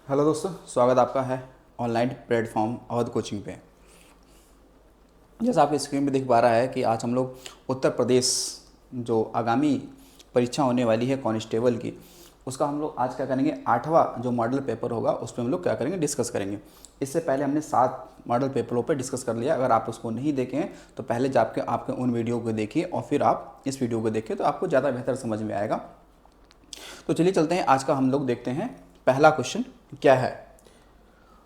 Hello दोस्तों, स्वागत आपका है ऑनलाइन प्लेटफॉर्म अवध कोचिंग पे। जैसा आपकी स्क्रीन पे दिख पा रहा है कि आज हम लोग उत्तर प्रदेश जो आगामी परीक्षा होने वाली है कांस्टेबल की, उसका हम लोग आज क्या करेंगे, 8वां जो मॉडल पेपर होगा उस पर हम लोग क्या करेंगे, डिस्कस करेंगे। इससे पहले हमने 7 मॉडल पेपरों पर डिस्कस कर लिया। अगर आप उसको नहीं देखें हैं तो पहले जाके आपके उन वीडियो को देखिए और फिर आप इस वीडियो को देखिए तो आपको ज़्यादा बेहतर समझ में आएगा। तो चलिए चलते हैं, आज का हम लोग देखते हैं पहला क्वेश्चन क्या है।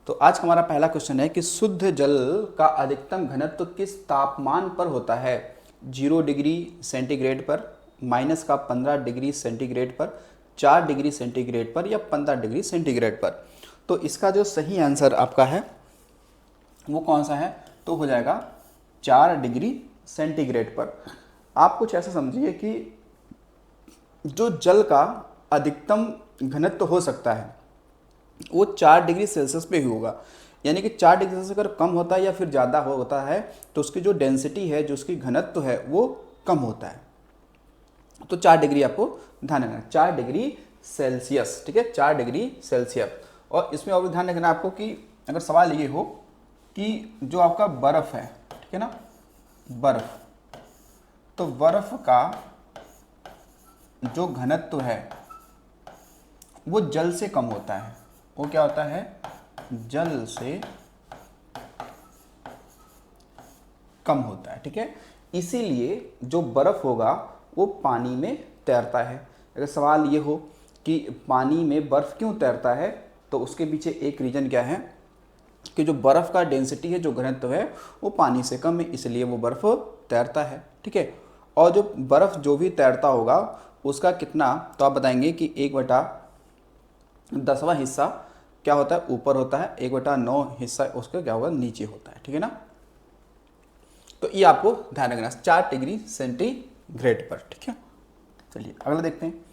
तो आज हमारा पहला क्वेश्चन है कि शुद्ध जल का अधिकतम घनत्व किस तापमान पर होता है। 0 डिग्री सेंटीग्रेड पर, माइनस का 15 डिग्री सेंटीग्रेड पर, 4 डिग्री सेंटीग्रेड पर या 15 डिग्री सेंटीग्रेड पर। तो इसका जो सही आंसर आपका है वो कौन सा है, तो हो जाएगा 4 डिग्री सेंटीग्रेड पर। आप कुछ ऐसा समझिए कि जो जल का अधिकतम घनत्व हो सकता है वो 4 डिग्री सेल्सियस पे ही होगा। यानी कि 4 डिग्री सेल्सियस अगर कम होता है या फिर ज़्यादा होता है तो उसकी जो डेंसिटी है, जो उसकी घनत्व है वो कम होता है। तो 4 डिग्री आपको ध्यान रखना, 4 डिग्री सेल्सियस, ठीक है, 4 डिग्री सेल्सियस। और इसमें और भी ध्यान रखना आपको कि अगर सवाल ये हो कि जो आपका बर्फ़ है, ठीक है ना, बर्फ़, तो बर्फ़ का जो घनत्व है वो जल से कम होता है। वो क्या होता है, जल से कम होता है, ठीक है। इसीलिए जो बर्फ होगा वो पानी में तैरता है। अगर सवाल ये हो कि पानी में बर्फ क्यों तैरता है, तो उसके पीछे एक रीजन क्या है कि जो बर्फ़ का डेंसिटी है, जो घनत्व है वो पानी से कम है, इसलिए वो बर्फ़ तैरता है, ठीक है। और जो बर्फ़ जो भी तैरता होगा उसका कितना, तो आप बताएंगे कि 1/10वां हिस्सा क्या होता है, ऊपर होता है, 1/9 हिस्सा उसका क्या होगा, नीचे होता है, ठीक है ना। तो ये आपको ध्यान रखना, 4 डिग्री सेंटीग्रेड पर, ठीक है। चलिए अगला देखते हैं।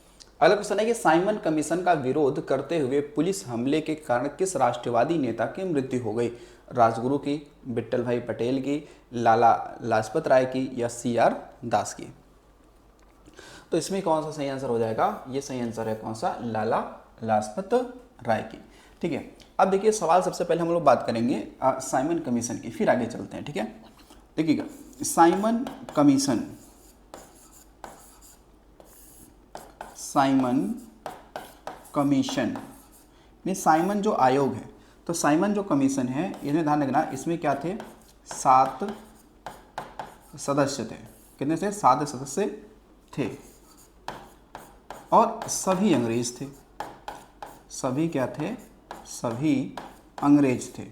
अगला क्वेश्चन है कि साइमन कमीशन का विरोध करते हुए पुलिस हमले के कारण किस राष्ट्रवादी नेता की मृत्यु हो गई। राजगुरु की, विट्ठल भाई पटेल की, लाला लाजपत राय की या CR दास की। तो इसमें कौन सा सही आंसर हो जाएगा, ये सही आंसर है कौन सा, लाला लाजपत राय की, ठीक है। अब देखिए सवाल सबसे पहले हम लोग बात करेंगे साइमन कमीशन की, फिर आगे चलते हैं, ठीक है। देखिएगा, साइमन कमीशन, साइमन कमीशन में साइमन जो आयोग है, तो साइमन जो कमीशन है इसमें ध्यान रखना, इसमें क्या थे, 7 सदस्य थे। कितने थे, 7 सदस्य थे और सभी अंग्रेज थे। सभी क्या थे, सभी अंग्रेज थे।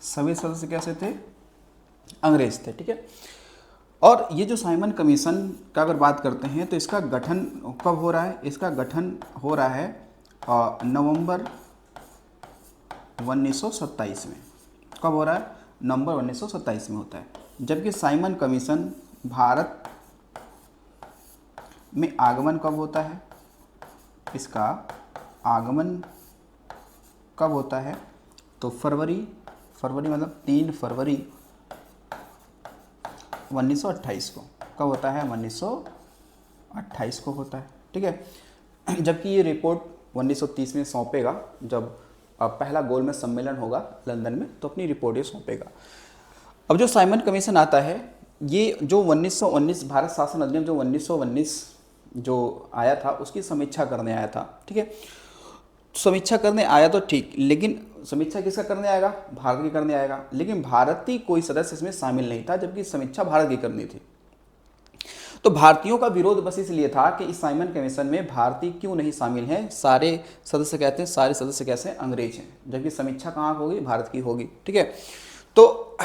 सभी सदस्य कैसे थे, अंग्रेज थे, ठीक है। और ये जो साइमन कमीशन का अगर बात करते हैं तो इसका गठन कब हो रहा है, इसका गठन हो रहा है नवंबर 1927 में। कब हो रहा है, नवंबर 1927 में होता है। जबकि साइमन कमीशन भारत में आगमन कब होता है, इसका आगमन कब होता है, तो फरवरी मतलब 3 फरवरी 1928 को। कब होता है, 1928 को होता है, ठीक है। जबकि ये रिपोर्ट 1930 में सौंपेगा, जब पहला गोलमेज सम्मेलन होगा लंदन में, तो अपनी रिपोर्ट ये सौंपेगा। अब जो साइमन कमीशन आता है, ये जो 1919 भारत शासन अधिनियम जो 1919 जो आया था उसकी समीक्षा करने आया था, ठीक है। समीक्षा करने आया तो ठीक, लेकिन समीक्षा किसका करने आएगा, भारत की करने आएगा, लेकिन भारत की कोई सदस्य इसमें शामिल नहीं था, जबकि समीक्षा भारत की करनी थी। तो भारतीयों का विरोध बस इसलिए था कि इस साइमन कमीशन में भारतीय क्यों नहीं शामिल हैं। सारे सदस्य कहते हैं, सारे सदस्य कैसे हैं, अंग्रेज हैं, जबकि समीक्षा कहाँ होगी, भारत की होगी, ठीक है। तो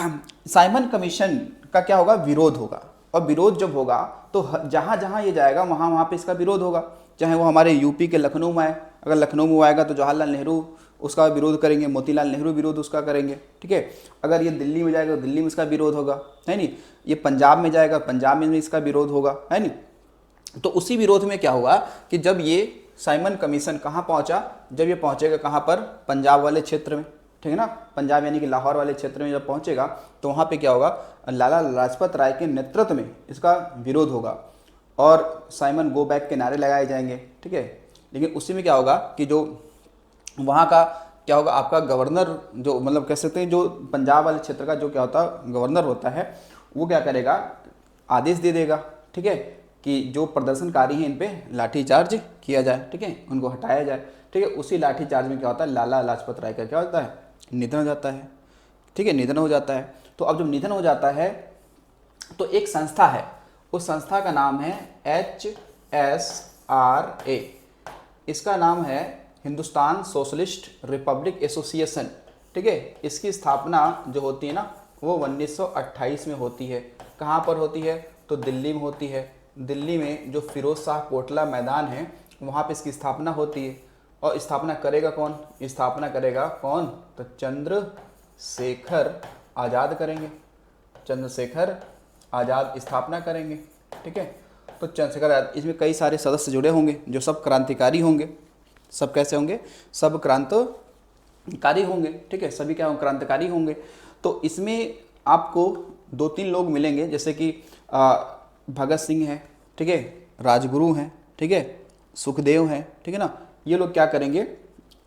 साइमन कमीशन का क्या होगा, विरोध होगा। और विरोध जब होगा तो जहाँ जहाँ ये जाएगा वहाँ वहाँ पे इसका विरोध होगा। चाहे वो हमारे यूपी के लखनऊ में आए, अगर लखनऊ में आएगा तो जवाहरलाल नेहरू उसका विरोध करेंगे, मोतीलाल नेहरू विरोध उसका करेंगे, ठीक है। अगर ये दिल्ली में जाएगा तो दिल्ली में इसका विरोध होगा, है नहीं। ये पंजाब में जाएगा, पंजाब में इसका विरोध होगा, है नहीं। तो उसी विरोध में क्या हुआ कि जब ये साइमन कमीशन कहाँ पहुँचा, जब ये पहुँचेगा कहाँ पर, पंजाब वाले क्षेत्र में, ठीक है ना। पंजाब यानी कि लाहौर वाले क्षेत्र में जब पहुँचेगा तो वहाँ पे क्या होगा, लाला लाजपत राय के नेतृत्व में इसका विरोध होगा और साइमन गो बैक के नारे लगाए जाएंगे, ठीक है। लेकिन उसी में क्या होगा कि जो वहाँ का क्या होगा, आपका गवर्नर जो मतलब कह सकते हैं जो पंजाब वाले क्षेत्र का जो क्या होता है गवर्नर होता है, वो क्या करेगा, आदेश दे देगा, ठीक है, कि जो प्रदर्शनकारी हैं इन पे लाठीचार्ज किया जाए, ठीक है, उनको हटाया जाए, ठीक है। उसी लाठीचार्ज में क्या होता है, लाला लाजपत राय का क्या होता है, निधन हो जाता है, ठीक है, निधन हो जाता है। तो अब जब निधन हो जाता है तो एक संस्था है, उस संस्था का नाम है HSRA, इसका नाम है हिंदुस्तान सोशलिस्ट रिपब्लिक एसोसिएशन, ठीक है। इसकी स्थापना जो होती है ना वो 1928 में होती है। कहाँ पर होती है, तो दिल्ली में होती है। दिल्ली में जो फिरोज शाह कोटला मैदान है वहाँ पे इसकी स्थापना होती है। और स्थापना करेगा कौन, स्थापना करेगा कौन, तो चंद्रशेखर आज़ाद करेंगे, चंद्रशेखर आज़ाद स्थापना करेंगे, ठीक है। तो चंद्रशेखर आज़ाद, इसमें कई सारे सदस्य जुड़े होंगे जो सब क्रांतिकारी होंगे। सब कैसे होंगे, सब क्रांतिकारी होंगे, ठीक है, सभी क्या क्रांतिकारी होंगे। तो इसमें आपको 2-3 लोग मिलेंगे, जैसे कि भगत सिंह है, ठीक है, राजगुरु हैं, ठीक है, सुखदेव हैं, ठीक है ना। ये लोग क्या करेंगे,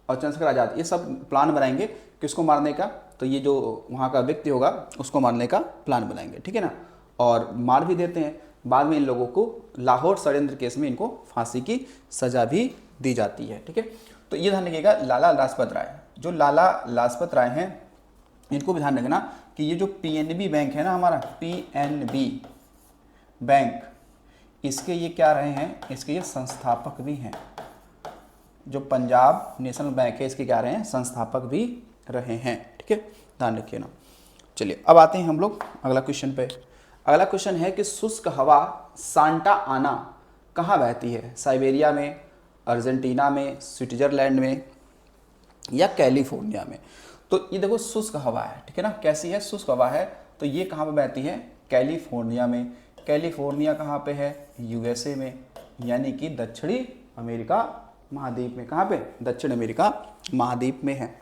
और चंद्रशेखर आज़ाद, ये सब प्लान बनाएंगे किसको मारने का, तो ये जो वहाँ का व्यक्ति होगा उसको मारने का प्लान बनाएंगे, ठीक है ना। और मार भी देते हैं। बाद में इन लोगों को लाहौर षड्यंत्र केस में इनको फांसी की सज़ा भी दी जाती है, ठीक है। तो ये ध्यान रखिएगा, लाला लाजपत राय, जो लाला लाजपत राय हैं इनको भी ध्यान रखना कि ये जो PNB बैंक है ना हमारा, PNB बैंक, इसके ये क्या रहे हैं, इसके ये संस्थापक भी हैं। जो पंजाब नेशनल बैंक है इसके क्या रहे हैं, संस्थापक भी रहे हैं, ठीक है, ध्यान रखिए ना। चलिए अब आते हैं हम लोग अगला क्वेश्चन पे। अगला क्वेश्चन है कि शुष्क हवा सांता आना कहाँ बहती है, साइबेरिया में, अर्जेंटीना में, स्विट्जरलैंड में या कैलिफोर्निया में। तो ये देखो शुष्क हवा है, ठीक है ना, कैसी है, शुष्क हवा है। तो ये कहाँ पे बहती है, कैलिफोर्निया में। कैलिफोर्निया कहाँ पे है, USA में, यानी कि दक्षिणी अमेरिका महाद्वीप में। कहाँ पे, दक्षिण अमेरिका महाद्वीप में है,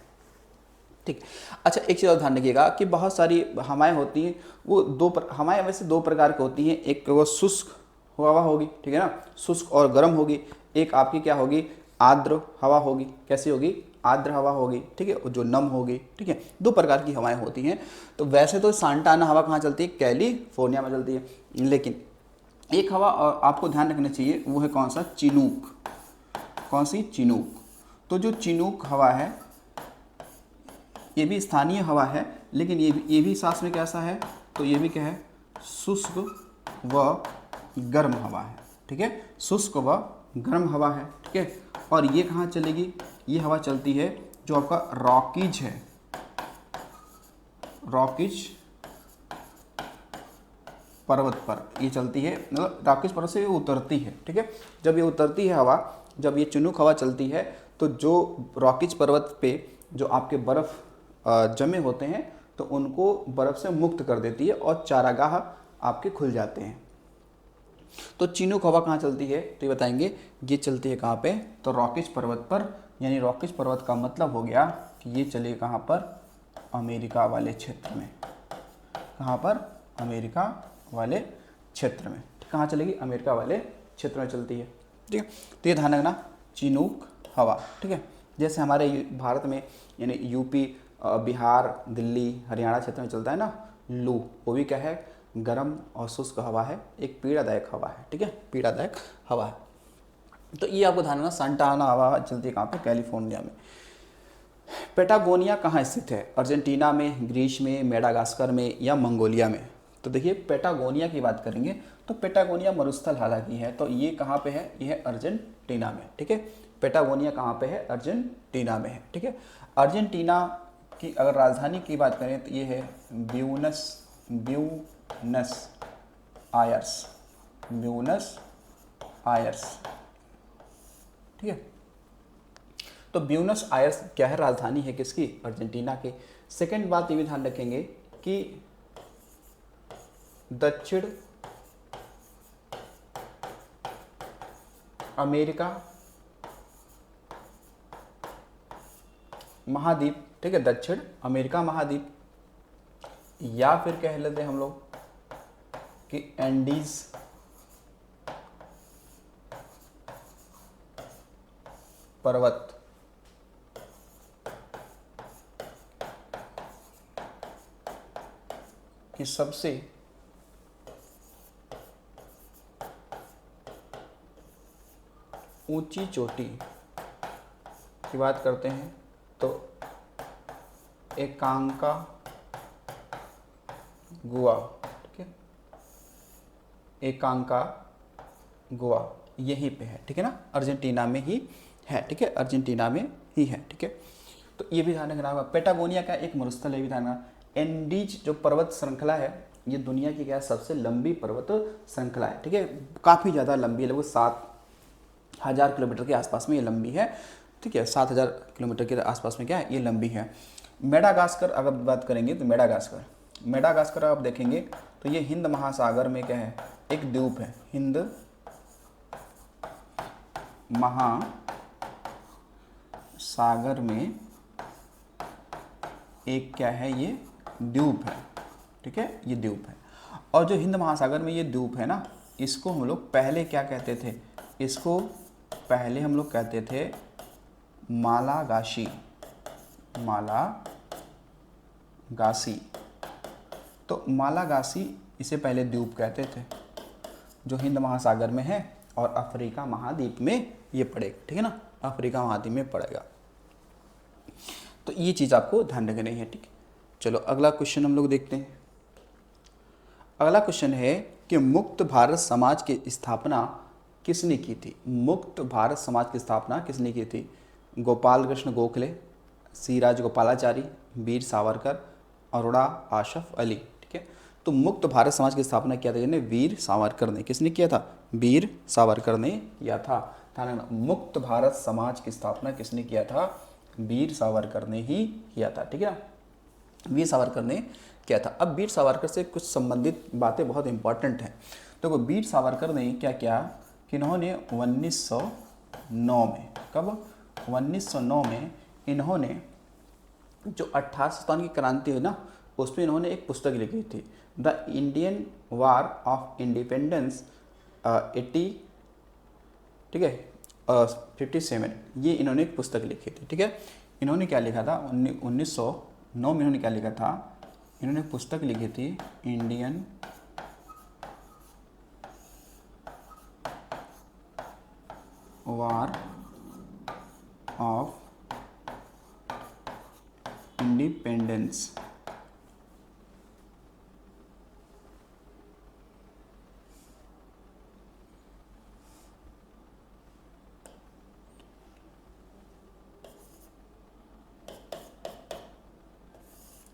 ठीक। अच्छा एक चीज़ और ध्यान रखिएगा कि बहुत सारी हवाएं होती हैं, वो हवाएं वैसे 2 प्रकार की होती हैं। एक वो शुष्क हवा होगी, ठीक है ना, शुष्क और गर्म होगी। एक आपकी क्या होगी, आर्द्र हवा होगी। कैसी होगी, आर्द्र हवा होगी, ठीक है, जो नम होगी, ठीक है। 2 प्रकार की हवाएं होती हैं। तो वैसे तो सांता आना हवा कहाँ चलती है, कैलिफोर्निया में चलती है। लेकिन एक हवा और आपको ध्यान रखना चाहिए, वो है कौन सा, चिनूक। कौन सी, चिनूक। तो जो चिनूक हवा है ये भी स्थानीय हवा है, लेकिन ये भी सांस में कैसा है, तो ये भी क्या है, शुष्क व गर्म हवा है, ठीक है, शुष्क व गर्म हवा है, ठीक है। और ये कहाँ चलेगी, ये हवा चलती है जो आपका रॉकीज है, रॉकीज पर्वत पर ये चलती है, मतलब रॉकीज पर्वत से ये उतरती है, ठीक है। जब ये उतरती है हवा, जब ये चिनूक हवा चलती है तो जो रॉकीज पर्वत पे जो आपके बर्फ़ जमे होते हैं तो उनको बर्फ़ से मुक्त कर देती है और चारागाह आपके खुल जाते हैं। तो चिनूक हवा कहाँ चलती है, तो ये बताएंगे, ये चलती है कहाँ पे, तो रॉकीज पर्वत पर। यानी रॉकीज पर्वत का मतलब हो गया कि ये चलेगी कहाँ पर, अमेरिका वाले क्षेत्र में। कहाँ पर, अमेरिका वाले क्षेत्र में। कहाँ चलेगी, अमेरिका वाले क्षेत्र में चलती है, ठीक है। तो ये ध्यान रखना, चिनूक हवा, ठीक है। जैसे हमारे भारत में यानी यूपी, बिहार, दिल्ली, हरियाणा क्षेत्र में चलता है ना लू, वो भी क्या है, गर्म और शुष्क हवा है, एक पीड़ादायक हवा है, ठीक है, पीड़ादायक हवा है। तो ये आपको ध्यान रखना, सांता आना हवा चलती है कहाँ पे, कैलिफोर्निया में। पेटागोनिया कहाँ स्थित है, अर्जेंटीना में, ग्रीस में, मेडागास्कर में या मंगोलिया में। तो देखिए पेटागोनिया की बात करेंगे तो पेटागोनिया मरुस्थल हालांकि है, तो ये कहाँ पे है, ये है अर्जेंटीना में, ठीक है। पेटागोनिया कहाँ पे है, अर्जेंटीना में है, ठीक है। अर्जेंटीना की अगर राजधानी की बात करें तो ये है ब्यूनस आयर्स, ब्यूनस आयर्स, ठीक है। तो ब्यूनस आयर्स क्या है, राजधानी है किसकी, अर्जेंटीना की। सेकंड बात ये भी ध्यान रखेंगे कि दक्षिण अमेरिका महाद्वीप, ठीक है, दक्षिण अमेरिका महाद्वीप, या फिर कह लेते हम लोग कि एंडीज पर्वत, कि सबसे ऊंची चोटी की बात करते हैं तो एकांका गुआ, ठीक है, एकांका गुआ यहीं पे है, ठीक है ना, अर्जेंटीना में ही है, ठीक है, अर्जेंटीना में ही है, ठीक है। तो ये भी ध्यान रखना होगा। पेटागोनिया का एक मरुस्थल है, भी ध्यान रखना। एंडीज जो पर्वत श्रृंखला है ये दुनिया की क्या सबसे लंबी पर्वत श्रृंखला है, ठीक है, काफ़ी ज़्यादा लंबी है, लगभग 7,000 किलोमीटर के आसपास में ये लंबी है, ठीक है, 7,000 किलोमीटर के आसपास में क्या है ये लंबी है। मेडागास्कर अगर बात करेंगे तो मेडागास्कर आप देखेंगे तो ये हिंद महासागर में क्या है, एक द्वीप है, हिंद महासागर में एक क्या है ये द्वीप है, ठीक है, ये द्वीप है। और जो हिंद महासागर में ये द्वीप है ना, इसको हम लोग पहले क्या कहते थे, इसको पहले हम लोग कहते थे मालागासी, तो मालागासी इसे पहले द्वीप कहते थे, जो हिंद महासागर में है और अफ्रीका महाद्वीप में ये पड़ेगा, ठीक है ना, अफ्रीका महाद्वीप में पड़ेगा। तो ये चीज़ आपको ध्यान रखनी है, ठीक है। चलो अगला क्वेश्चन हम लोग देखते हैं। अगला क्वेश्चन है कि मुक्त भारत समाज की स्थापना किसने की थी? मुक्त भारत समाज की स्थापना किसने की थी? गोपाल कृष्ण गोखले, सी राजगोपालाचारी, वीर सावरकर, अरोड़ा आशफ अली, ठीक है। तो मुक्त भारत समाज की स्थापना किया था जिन्हें वीर सावरकर ने, किसने किया था? वीर सावरकर ने किया था। ध्यान रखना, मुक्त भारत समाज की स्थापना किसने किया था? वीर सावरकर ने ही किया था, ठीक है ना, वीर सावरकर ने किया था। अब वीर सावरकर से कुछ संबंधित बातें बहुत इंपॉर्टेंट हैं। तो वीर सावरकर ने क्या किया कि इन्होंने 1909 में, कब? 1909 में इन्होंने जो 1857 की क्रांति हुई ना, उसमें इन्होंने एक पुस्तक लिखी थी, the Indian war of independence 80, ठीक है, 57, ये इन्होंने एक पुस्तक लिखी थी, ठीक है। इन्होंने क्या लिखा था 1909 में? इन्होंने क्या लिखा था? इन्होंने पुस्तक लिखी थी इंडियन वार ऑफ इंडिपेंडेंस,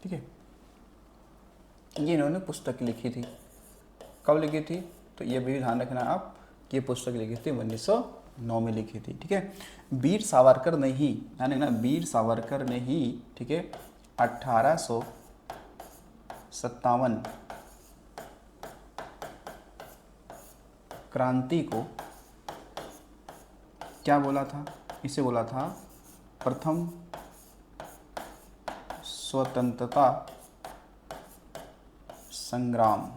ठीक है। ये इन्होंने पुस्तक लिखी थी, कब लिखी थी? तो ये भी ध्यान रखना आप कि ये पुस्तक लिखी थी 1909 में लिखी थी, ठीक है। वीर सावरकर ने ही, ध्यान रखना, वीर सावरकर ने ही, ठीक है, 1857 क्रांति को क्या बोला था? इसे बोला था प्रथम स्वतंत्रता संग्राम,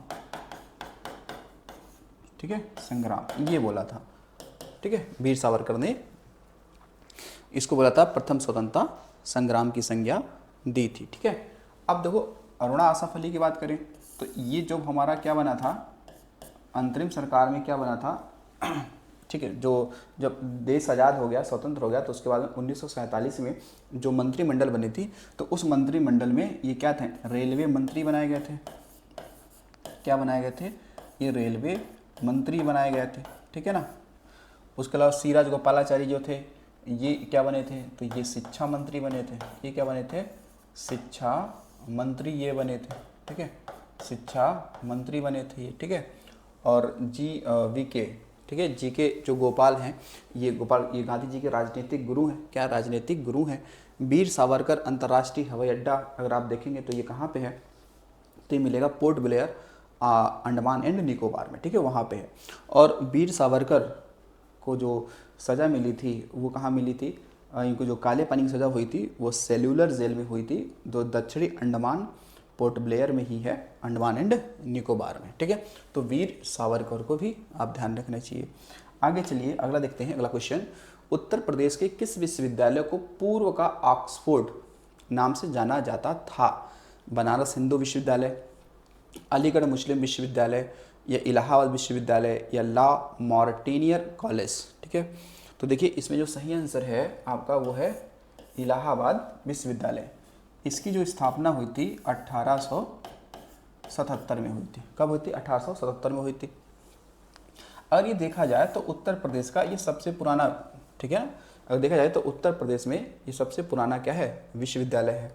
ठीक है, संग्राम ये बोला था, ठीक है। वीर सावरकर ने इसको बोला था प्रथम स्वतंत्रता संग्राम की संज्ञा दी थी, ठीक है। अब देखो अरुणा आसफ अली की बात करें तो ये जो हमारा क्या बना था, अंतरिम सरकार में क्या बना था, ठीक है, जो जब देश आज़ाद हो गया, स्वतंत्र हो गया, तो उसके बाद में 1947 में जो मंत्रिमंडल बनी थी, तो उस मंत्रिमंडल में ये क्या थे? रेलवे मंत्री बनाए गए थे। क्या बनाए गए थे? ये रेलवे मंत्री बनाए गए थे, ठीक है ना। उसके अलावा सी राजगोपालाचारी जो थे ये क्या बने थे? तो ये शिक्षा मंत्री बने थे। ये क्या बने थे? शिक्षा मंत्री ये बने थे, ठीक है, शिक्षा मंत्री बने थे ये, ठीक है। और वी.के., ठीक है, जी के जो गोपाल हैं, ये गांधी जी के राजनीतिक गुरु हैं। क्या राजनीतिक गुरु हैं? वीर सावरकर अंतर्राष्ट्रीय हवाई अड्डा अगर आप देखेंगे तो ये कहाँ पे है? तो ये मिलेगा port Blair, Andaman and Nicobar में, ठीक है, वहाँ पे है। और वीर सावरकर को जो सज़ा मिली थी वो कहाँ मिली थी? इनको जो काले पानी की सज़ा हुई थी वो सेल्यूलर जेल में हुई थी, जो दक्षिणी अंडमान पोर्ट ब्लेयर में ही है, अंडमान एंड निकोबार में, ठीक है। तो वीर सावरकर को भी आप ध्यान रखना चाहिए। आगे चलिए अगला देखते हैं। अगला क्वेश्चन, उत्तर प्रदेश के किस विश्वविद्यालय को पूर्व का ऑक्सफोर्ड नाम से जाना जाता था? बनारस हिंदू विश्वविद्यालय, अलीगढ़ मुस्लिम विश्वविद्यालय या इलाहाबाद विश्वविद्यालय या ला मॉर्टिनियर कॉलेज, ठीक है। तो देखिए इसमें जो सही आंसर है आपका वो है इलाहाबाद विश्वविद्यालय। इसकी जो स्थापना हुई थी 1877 में हुई थी। कब हुई थी? 1877 में हुई थी। अगर ये देखा जाए तो उत्तर प्रदेश का ये सबसे पुराना, ठीक है ना, अगर देखा जाए तो उत्तर प्रदेश में ये सबसे पुराना क्या है? विश्वविद्यालय है।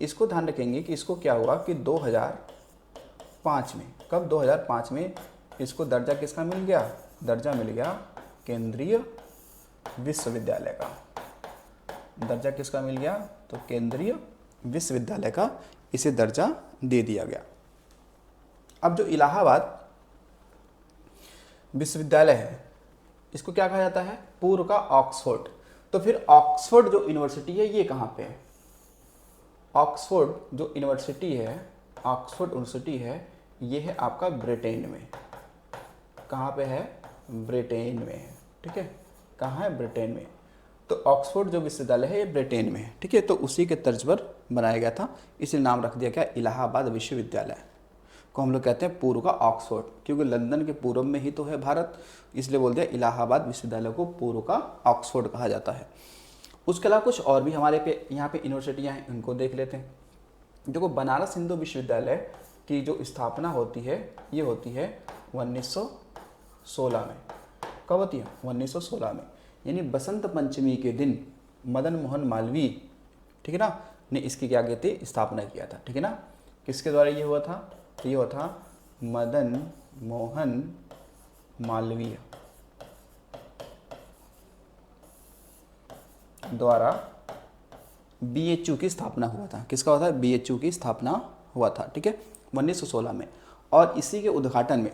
इसको ध्यान रखेंगे कि इसको क्या हुआ कि 2005 में, कब? 2005 में इसको दर्जा किसका मिल गया? दर्जा मिल गया केंद्रीय विश्वविद्यालय का। दर्जा किसका मिल गया? तो केंद्रीय विश्वविद्यालय का इसे दर्जा दे दिया गया। अब जो इलाहाबाद विश्वविद्यालय है इसको क्या कहा जाता है? पूर्व का ऑक्सफोर्ड। तो फिर ऑक्सफोर्ड जो यूनिवर्सिटी है ये कहाँ पे है? ऑक्सफोर्ड जो यूनिवर्सिटी है, ऑक्सफोर्ड यूनिवर्सिटी है, ये है आपका ब्रिटेन में। कहाँ पे है? ब्रिटेन में है, ठीक है। कहाँ है? ब्रिटेन में। तो ऑक्सफोर्ड जो विश्वविद्यालय है ये ब्रिटेन में है, ठीक है। तो उसी के तर्ज पर बनाया गया था, इसलिए नाम रख दिया गया इलाहाबाद विश्वविद्यालय को हम लोग कहते हैं पूर्व का ऑक्सफोर्ड, क्योंकि लंदन के पूर्व में ही तो है भारत, इसलिए बोल दिया इलाहाबाद विश्वविद्यालय को पूर्व का ऑक्सफोर्ड कहा जाता है। उसके अलावा कुछ और भी हमारे पे यहाँ पे यूनिवर्सिटियाँ हैं, उनको देख लेते हैं। देखो बनारस हिंदू विश्वविद्यालय की जो स्थापना होती है ये होती है 1916 में। कब होती है? 1916 में, यानी बसंत पंचमी के दिन मदन मोहन मालवीय, ठीक है ना, ने इसकी क्या कहते हैं? स्थापना किया था, ठीक है ना। किसके द्वारा ये हुआ था? तो ये हुआ था मदन मोहन मालवीय द्वारा बीएचयू की स्थापना हुआ था। किसका हुआ था? बीएचयू की स्थापना हुआ था, ठीक है, 1916 में। और इसी के उद्घाटन में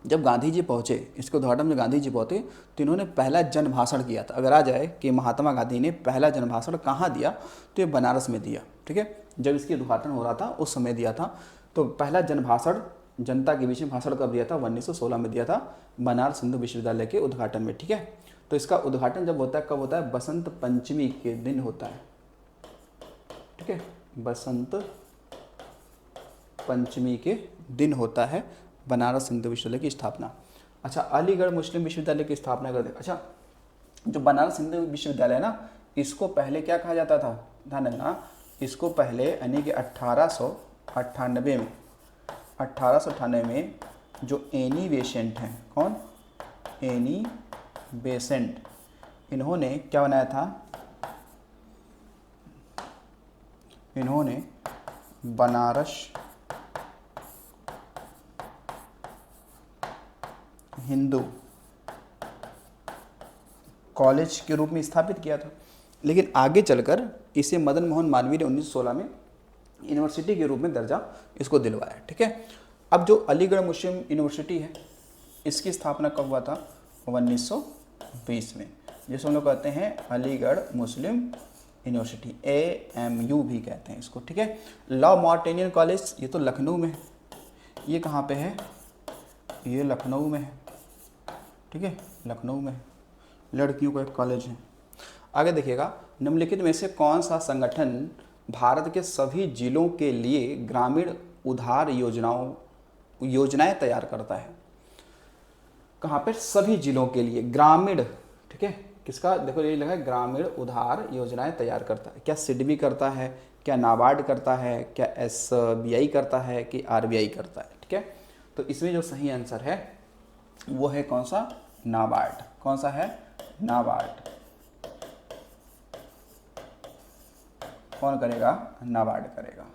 जब गांधी जी पहुँचे, इसके उद्घाटन में गांधी जी पहुँचे तो इन्होंने पहला जन भाषण किया था। अगर आ जाए कि महात्मा गांधी ने पहला जन भाषण कहाँ दिया, तो ये बनारस में दिया, ठीक है। जब इसकी उद्घाटन हो रहा था उस समय दिया था। तो पहला जन भाषण जनता के बीच में भाषण कब दिया था? 1916 में दिया था, बनारस हिंदू विश्वविद्यालय के उद्घाटन में, ठीक है। तो इसका उद्घाटन जब होता है, कब होता है? बसंत पंचमी के दिन होता है, ठीक है। बसंत पंचमी के दिन होता है बनारस हिंदू विश्वविद्यालय की स्थापना। अच्छा, अलीगढ़ मुस्लिम विश्वविद्यालय की स्थापना कर दे। अच्छा, जो बनारस हिंदू विश्वविद्यालय है ना, इसको पहले क्या कहा जाता था? ध्यान रखना, इसको पहले यानी कि 1898 में जो एनी बेसेंट हैं, कौन? एनी बेसेंट, इन्होंने क्या बनाया था? इन्होंने बनारस हिंदू कॉलेज के रूप में स्थापित किया था। लेकिन आगे चलकर इसे मदन मोहन मालवीय ने 1916 में यूनिवर्सिटी के रूप में दर्जा इसको दिलवाया, ठीक है। अब जो अलीगढ़ मुस्लिम यूनिवर्सिटी है इसकी स्थापना कब हुआ था? 1920 में, जिसे हम लोग कहते हैं अलीगढ़ मुस्लिम यूनिवर्सिटी, AMU भी कहते हैं इसको, ठीक है। लॉ मॉर्टिनियर कॉलेज, ये तो लखनऊ में है। ये कहाँ पे है? ये लखनऊ में है, ठीक है, लखनऊ में है, लड़कियों का एक कॉलेज है। आगे देखिएगा, निम्नलिखित में से कौन सा संगठन भारत के सभी जिलों के लिए ग्रामीण उधार योजनाएं तैयार करता है? कहाँ पर? सभी जिलों के लिए ग्रामीण, ठीक है। किसका? देखो ये लगा ग्रामीण उधार योजनाएं तैयार करता है। क्या सिडबी करता है? क्या नाबार्ड करता है? क्या SBI करता है? कि RBI करता है, ठीक है। तो इसमें जो सही आंसर है वो है कौन सा? नाबार्ड। कौन सा है? नाबार्ड। कौन करेगा? नाबार्ड करेगा,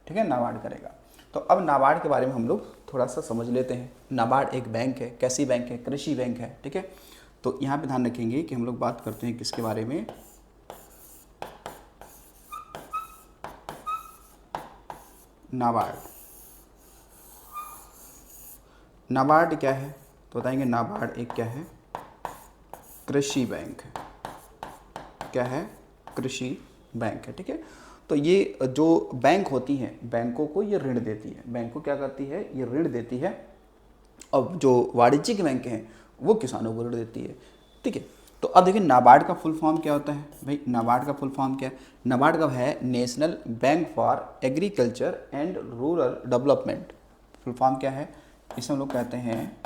ठीक है, नाबार्ड करेगा। तो अब नाबार्ड के बारे में हम लोग थोड़ा सा समझ लेते हैं। नाबार्ड एक बैंक है। कैसी बैंक है? कृषि बैंक है, ठीक है। तो यहाँ पे ध्यान रखेंगे कि हम लोग बात करते हैं किसके बारे में? नाबार्ड। नाबार्ड क्या है तो बताएंगे। नाबार्ड एक क्या है? कृषि बैंक है। क्या है? कृषि बैंक है, ठीक है। तो ये जो बैंक होती हैं, बैंकों को ये ऋण देती है। बैंक को क्या करती है? ये ऋण देती है। अब जो वाणिज्यिक बैंक हैं वो किसानों को ऋण देती है, ठीक है। तो अब देखिए नाबार्ड का फुल फॉर्म क्या होता है भाई, नाबार्ड का फुल फॉर्म क्या है, नाबार्ड का है national bank for agriculture and rural development. Full form क्या है, इसे हम लोग कहते हैं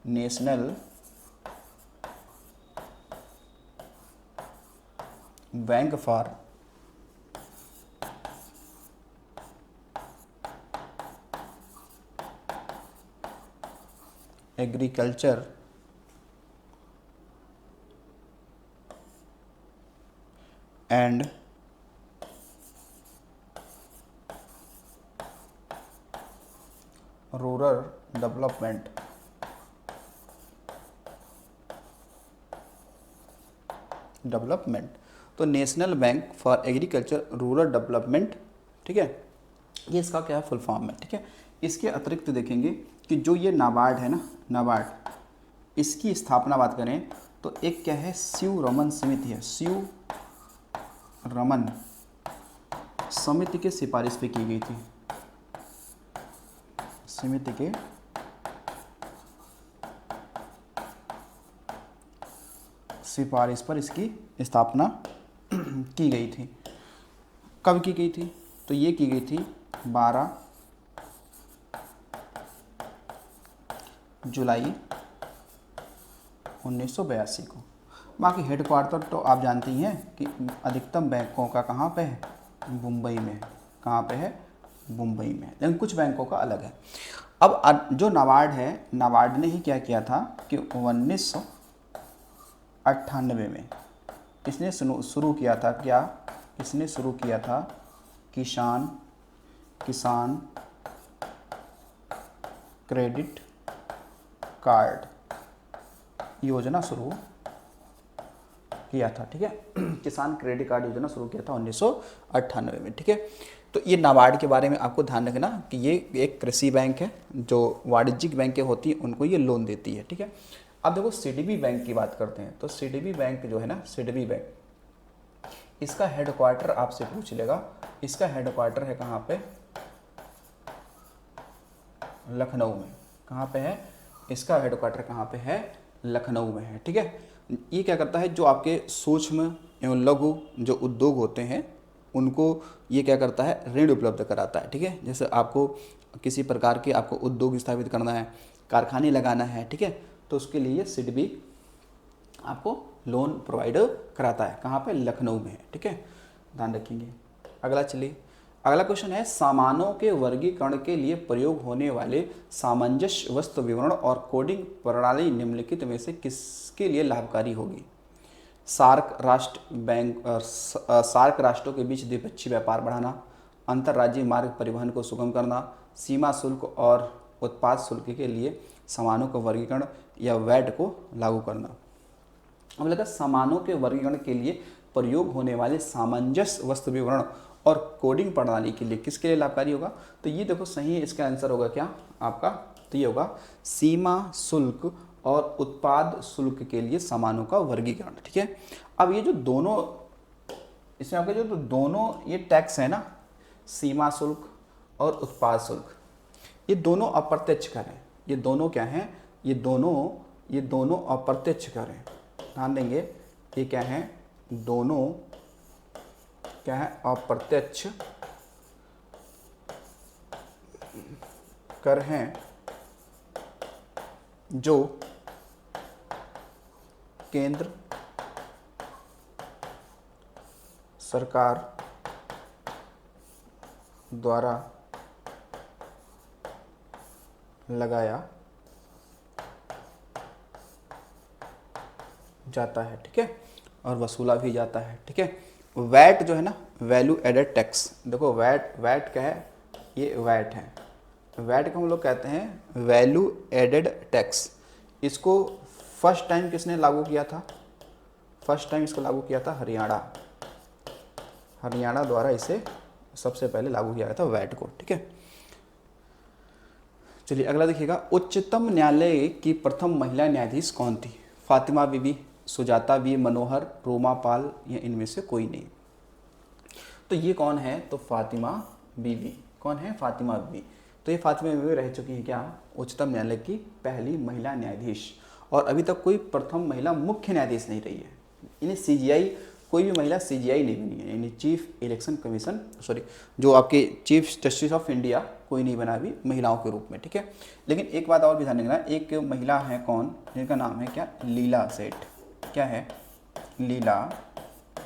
national bank for agriculture and rural development. तो national bank for agriculture rural development, ठीक है, ये इसका क्या है फुल फॉर्म है, ठीक है। इसके अतिरिक्त देखेंगे कि जो ये नाबार्ड है ना, नाबार्ड, इसकी स्थापना बात करें तो एक क्या है, शिव रमन समिति है, शिव रमन समिति के सिफारिश पे की गई थी, समिति के सिफारिश पर इसकी स्थापना की गई थी। कब की गई थी, तो ये की गई थी 12 जुलाई 1982 को। बाकी हेडक्वार्टर तो आप जानते ही हैं कि अधिकतम बैंकों का कहाँ पे है, मुंबई में। कहाँ पे है, मुंबई में, लेकिन कुछ बैंकों का अलग है। अब जो नाबार्ड है, नाबार्ड ने ही क्या किया था कि 1998 में इसने शुरू किया था, क्या इसने शुरू किया था, किसान क्रेडिट कार्ड योजना शुरू किया था, ठीक है। किसान क्रेडिट कार्ड योजना शुरू किया था 1998 में, ठीक है। तो ये नाबार्ड के बारे में आपको ध्यान रखना कि ये एक कृषि बैंक है, जो वाणिज्यिक बैंकें होती हैं उनको ये लोन देती है, ठीक है। अब देखो सीडीबी बैंक की बात करते हैं, तो सीडीबी बैंक जो है ना, सीडीबी बैंक, इसका हेडक्वार्टर आपसे पूछ लेगा, इसका हेडक्वार्टर है कहाँ पे, लखनऊ में। कहाँ पे है, इसका हेडक्वार्टर कहाँ पे है, लखनऊ में है, ठीक है। ये क्या करता है, जो आपके सूक्ष्म एवं लघु जो उद्योग होते हैं उनको ये क्या करता है, ऋण उपलब्ध कराता है, ठीक है। जैसे आपको किसी प्रकार के आपको उद्योग स्थापित करना है, कारखाने लगाना है, ठीक है, तो उसके लिए सिडबी आपको लोन प्रोवाइड कराता है। कहाँ पे, लखनऊ में है, ठीक है, ध्यान रखेंगे। अगला चलिए, अगला क्वेश्चन है, सामानों के वर्गीकरण के लिए प्रयोग होने वाले सामंजस्य वस्तु विवरण और कोडिंग प्रणाली निम्नलिखित में से किसके लिए लाभकारी होगी। सार्क राष्ट्रों के बीच द्विपक्षीय व्यापार बढ़ाना, अंतर्राज्यीय मार्ग परिवहन को सुगम करना, सीमा शुल्क और उत्पाद शुल्क के लिए सामानों का वर्गीकरण या वैट को लागू करना। अब लगा सामानों के वर्गीकरण के लिए प्रयोग होने वाले सामंजस्य वस्तु विवरण और कोडिंग प्रणाली के लिए किसके लिए लाभकारी होगा, तो ये देखो सही है, इसका आंसर होगा क्या आपका, तो ये होगा सीमा शुल्क और उत्पाद शुल्क के लिए सामानों का वर्गीकरण, ठीक है। अब ये जो दोनों, इसमें आपके जो दोनों ये टैक्स है ना, सीमा शुल्क और उत्पाद शुल्क, ये दोनों अप्रत्यक्ष कर हैं। ये दोनों क्या हैं, ये दोनों अप्रत्यक्ष कर हैं, ध्यान देंगे। ये क्या है, दोनों क्या है, अप्रत्यक्ष कर हैं जो केंद्र सरकार द्वारा लगाया जाता है, ठीक है, और वसूला भी जाता है, ठीक है। वैट जो है ना, वैल्यू एडेड टैक्स, देखो वैट क्या है, ये वैट है, वैट को हम लोग कहते हैं वैल्यू एडेड टैक्स। इसको फर्स्ट टाइम किसने लागू किया था, फर्स्ट टाइम इसको लागू किया था हरियाणा द्वारा इसे सबसे पहले लागू किया गया था वैट को, ठीक है। चलिए अगला देखिएगा, उच्चतम न्यायालय की प्रथम महिला न्यायाधीश कौन थी। फातिमा बीबी, सुजाता बी मनोहर, रोमा पाल, या इनमें से कोई नहीं। तो ये कौन है, तो फातिमा बीबी। कौन है, फातिमा बीबी। तो ये फातिमा बीबी रह चुकी है क्या, उच्चतम न्यायालय की पहली महिला न्यायाधीश, और अभी तक कोई प्रथम महिला मुख्य न्यायाधीश नहीं रही है। इन्हें CGI, कोई भी महिला CGI नहीं बनी है, यानी चीफ इलेक्शन कमीशन, सॉरी, जो आपके चीफ जस्टिस ऑफ इंडिया कोई नहीं बना अभी महिलाओं के रूप में, ठीक है। लेकिन एक बात और भी ध्यान रखना, एक महिला है कौन, जिनका नाम है क्या, लीला सेठ। क्या है, लीला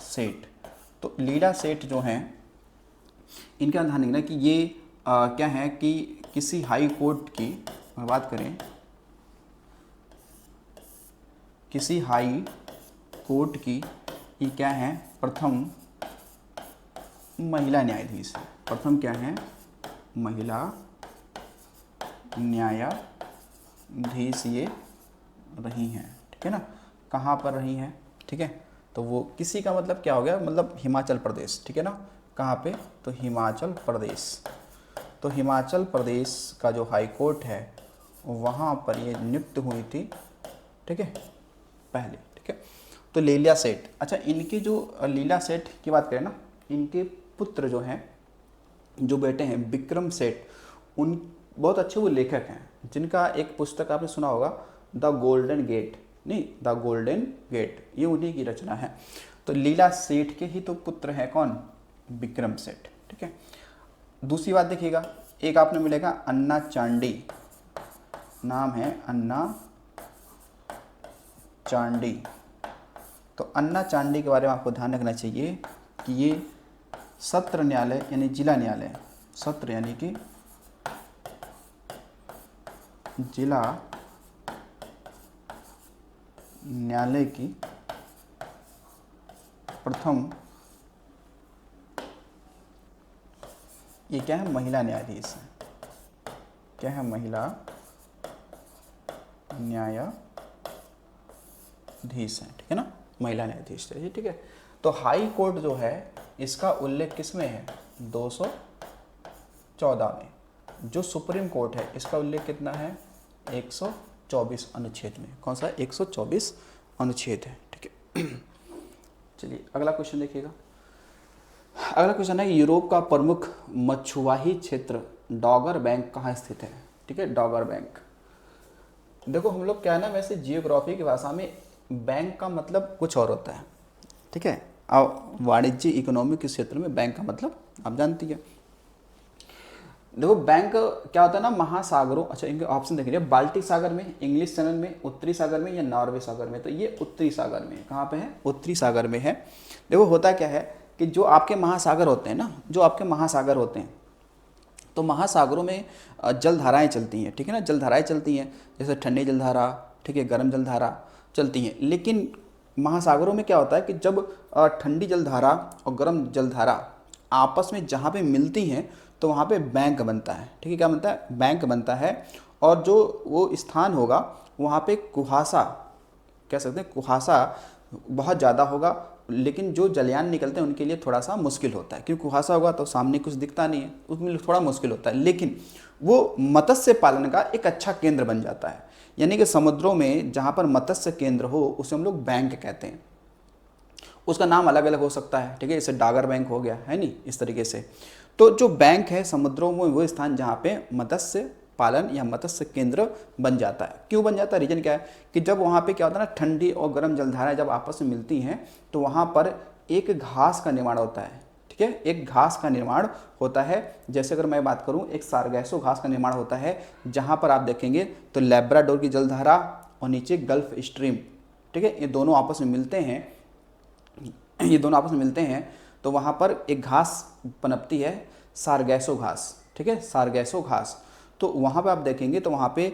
सेठ। तो लीला सेठ जो हैं, इनका ध्यान रखना कि ये क्या है कि किसी हाई कोर्ट की बात करें, किसी हाई कोर्ट की ये क्या है, प्रथम महिला न्यायाधीश है। प्रथम क्या है, महिला न्यायाधीश ये रही हैं, ठीक है ना। कहाँ पर रही हैं, ठीक है, तो वो किसी का मतलब क्या हो गया, मतलब हिमाचल प्रदेश, ठीक है ना। कहाँ पे, तो हिमाचल प्रदेश। तो हिमाचल प्रदेश का जो हाई कोर्ट है वहाँ पर ये नियुक्त हुई थी, ठीक है, पहले, ठीक है। तो लीला सेठ, अच्छा, इनके जो लीला सेठ की बात करें ना, इनके पुत्र जो हैं, जो बेटे हैं विक्रम सेठ, उन बहुत अच्छे वो लेखक हैं, जिनका एक पुस्तक आपने सुना होगा, द गोल्डन गेट, नहीं, द गोल्डन गेट, ये उन्हीं की रचना है। तो लीला सेठ के ही तो पुत्र हैं कौन, विक्रम सेठ, ठीक है। दूसरी बात देखिएगा, एक आपने मिलेगा अन्ना चांडी, नाम है अन्ना चांडी। तो अन्ना चांडी के बारे में आपको ध्यान रखना चाहिए कि ये सत्र न्यायालय यानी जिला न्यायालय, सत्र यानी कि जिला न्यायालय की प्रथम, ये क्या है, महिला न्यायाधीश है। क्या है, महिला न्यायाधीश है, ठीक है ना, महिला न्यायाधीश है, ठीक है। तो हाई कोर्ट जो है इसका उल्लेख किस में है, 214 में। जो सुप्रीम कोर्ट है इसका उल्लेख कितना है, 124 अनुच्छेद में। कौन सा, 124 अनुच्छेद है, ठीक है। चलिए अगला क्वेश्चन देखिएगा। अगला क्वेश्चन है, यूरोप का प्रमुख मछुआही क्षेत्र डॉगर बैंक कहाँ स्थित है, ठीक है, डॉगर बैंक। देखो हम लोग क्या है ना, वैसे जियोग्राफी की भाषा में बैंक का मतलब कुछ और होता है, ठीक है। अब वाणिज्य इकोनॉमिक के क्षेत्र में बैंक का मतलब आप जानती है। देखो बैंक क्या होता है ना, महासागरों, अच्छा इनके ऑप्शन देख लीजिए, बाल्टिक सागर में, इंग्लिश चैनल में, उत्तरी सागर में या नॉर्वे सागर में। तो ये उत्तरी सागर में है। कहाँ पे है, उत्तरी सागर में है। देखो होता क्या है कि जो आपके महासागर होते हैं ना, जो आपके महासागर होते हैं, तो महासागरों में जलधाराएं चलती हैं, ठीक है ना, जलधाराएं चलती हैं, जैसे ठंडी जलधारा, ठीक है, गर्म जलधारा चलती हैं। लेकिन महासागरों में क्या होता है कि जब ठंडी जलधारा और गर्म जलधारा आपस में जहाँ पे मिलती हैं तो वहाँ पे बैंक बनता है, ठीक है, क्या बनता है, बैंक बनता है। और जो वो स्थान होगा वहाँ पे कुहासा, कह सकते हैं कुहासा बहुत ज़्यादा होगा, लेकिन जो जलयान निकलते हैं उनके लिए थोड़ा सा मुश्किल होता है, क्योंकि कुहासा होगा तो सामने कुछ दिखता नहीं है, उसमें थोड़ा मुश्किल होता है। लेकिन वो मत्स्य पालन का एक अच्छा केंद्र बन जाता है, यानी कि समुद्रों में जहाँ पर मत्स्य केंद्र हो उसे हम लोग बैंक कहते हैं। उसका नाम अलग अलग हो सकता है, ठीक है, जैसे डागर बैंक हो गया, है नहीं, इस तरीके से। तो जो बैंक है समुद्रों में वो स्थान जहाँ पे मत्स्य पालन या मत्स्य केंद्र बन जाता है। क्यों बन जाता है, रीजन क्या है कि जब वहाँ पे क्या होता है ना, ठंडी और गर्म जलधाराएं जब आपस में मिलती हैं तो वहाँ पर एक घास का निर्माण होता है, ठीक है, एक घास का निर्माण होता है। जैसे अगर मैं बात करूँ, एक सारगैसो घास का निर्माण होता है, जहाँ पर आप देखेंगे तो लैब्राडोर की जलधारा और नीचे गल्फ स्ट्रीम, ठीक है, ये दोनों आपस में मिलते हैं, ये दोनों आपस में मिलते हैं तो वहाँ पर एक घास पनपती है, सारगैसो घास, ठीक है, सारगैसो घास। तो वहाँ पे आप देखेंगे तो वहाँ पे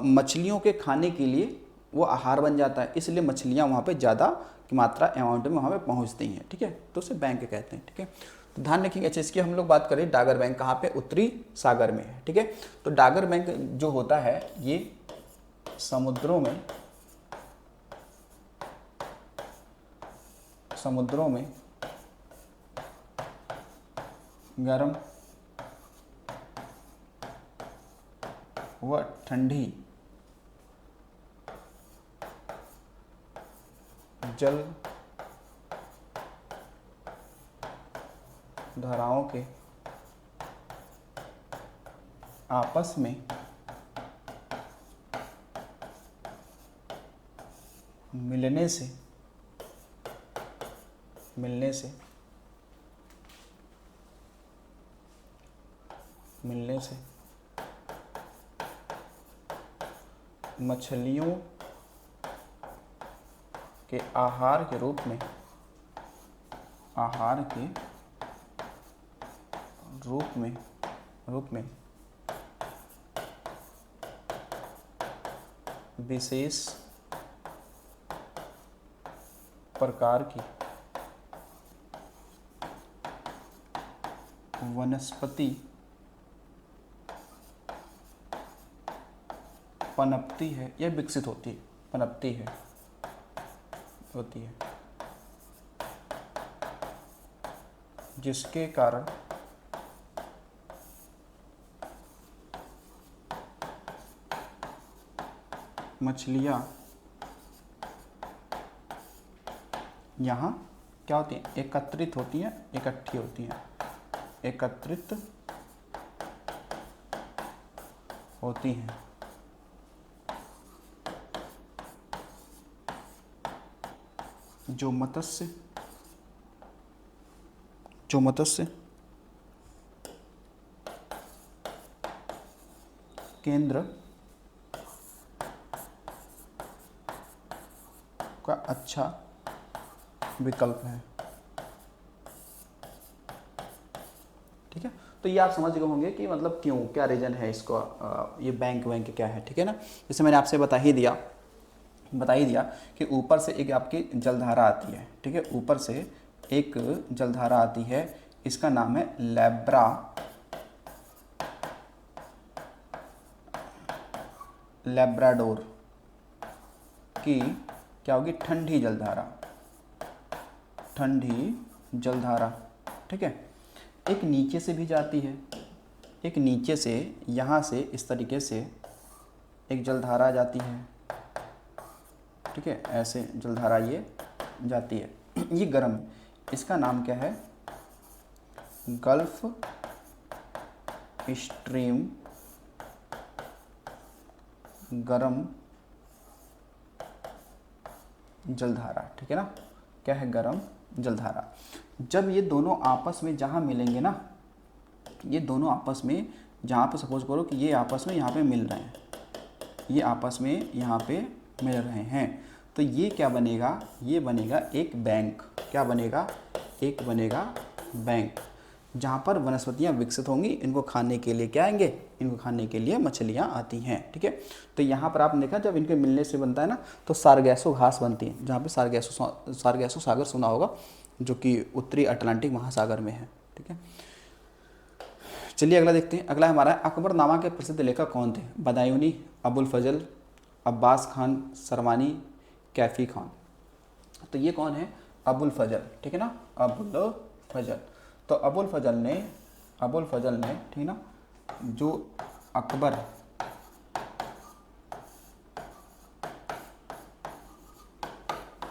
मछलियों के खाने के लिए वो आहार बन जाता है, इसलिए मछलियाँ वहाँ पे ज़्यादा की मात्रा अमाउंट में वहाँ पे पहुँचती हैं, ठीक है, तो उसे बैंक कहते हैं, ठीक है। तो ध्यान रखेंगे। अच्छा, इसकी हम लोग बात करें, डागर बैंक कहाँ पे, उत्तरी सागर में है, ठीक है। तो डागर बैंक जो होता है ये समुद्रों में गर्म व ठंडी जल धाराओं के आपस में मिलने से मछलियों के आहार के रूप में विशेष प्रकार की वनस्पति पनपती है या विकसित होती है, पनपती है होती है, जिसके कारण मछलियाँ यहाँ क्या होती हैं, एकत्रित होती हैं, इकट्ठी होती हैं, एकत्रित होती हैं। जो मत्स्य केंद्र का अच्छा विकल्प है। ठीक है, तो ये आप समझ गए होंगे कि मतलब क्यों, क्या रीजन है इसको, ये बैंक क्या है। ठीक है ना, जैसे मैंने आपसे बता ही दिया कि ऊपर से एक आपकी जलधारा आती है। ठीक है, ऊपर से एक जलधारा आती है, इसका नाम है लैब्राडोर की क्या होगी, ठंडी जलधारा। ठीक है, एक नीचे से भी जाती है, एक नीचे से यहाँ से इस तरीके से एक जलधारा जाती है। ठीक है, ऐसे जलधारा ये जाती है, ये गर्म, इसका नाम क्या है, गल्फ स्ट्रीम गरम जलधारा। ठीक है ना, क्या है, गरम जलधारा। जब ये दोनों आपस में जहाँ मिलेंगे ना, ये दोनों आपस में जहाँ पे सपोज करो कि ये आपस में यहाँ पे मिल रहे हैं, ये आपस में यहाँ पे मिल रहे हैं, तो ये क्या बनेगा, ये बनेगा एक बैंक। क्या बनेगा, एक बनेगा बैंक, जहाँ पर वनस्पतियाँ विकसित होंगी। इनको खाने के लिए क्या आएंगे, इनको खाने के लिए मछलियाँ आती हैं। ठीक है, तो यहाँ पर आपने देखा जब इनके मिलने से बनता है ना, तो सारगैसो घास बनती है, जहाँ पे सारगैसो सागर सुना होगा, जो कि उत्तरी अटलांटिक महासागर में है। ठीक है, चलिए अगला देखते हैं। अगला हमारा है, अकबरनामा के प्रसिद्ध लेखक कौन थे, बदायूनी, अबुल फजल, अब्बास खान सरवानी, कैफी खान। तो ये कौन है, अबुल फजल। ठीक है ना, अबुल फजल। तो अबुल फजल ने ठीक ना, जो अकबर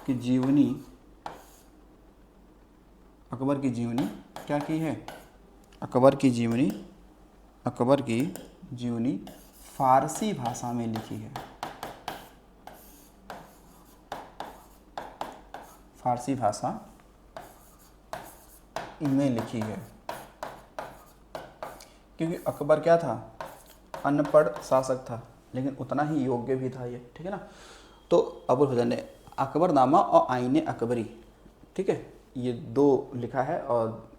की जीवनी क्या की है, अकबर की जीवनी फारसी भाषा में लिखी है, फारसी भाषा में लिखी है। क्योंकि अकबर क्या था, अनपढ़ शासक था, लेकिन उतना ही योग्य भी था ये। ठीक है ना, तो अबुल फजल ने अकबरनामा और आईने अकबरी, ठीक है, ये दो लिखा है, और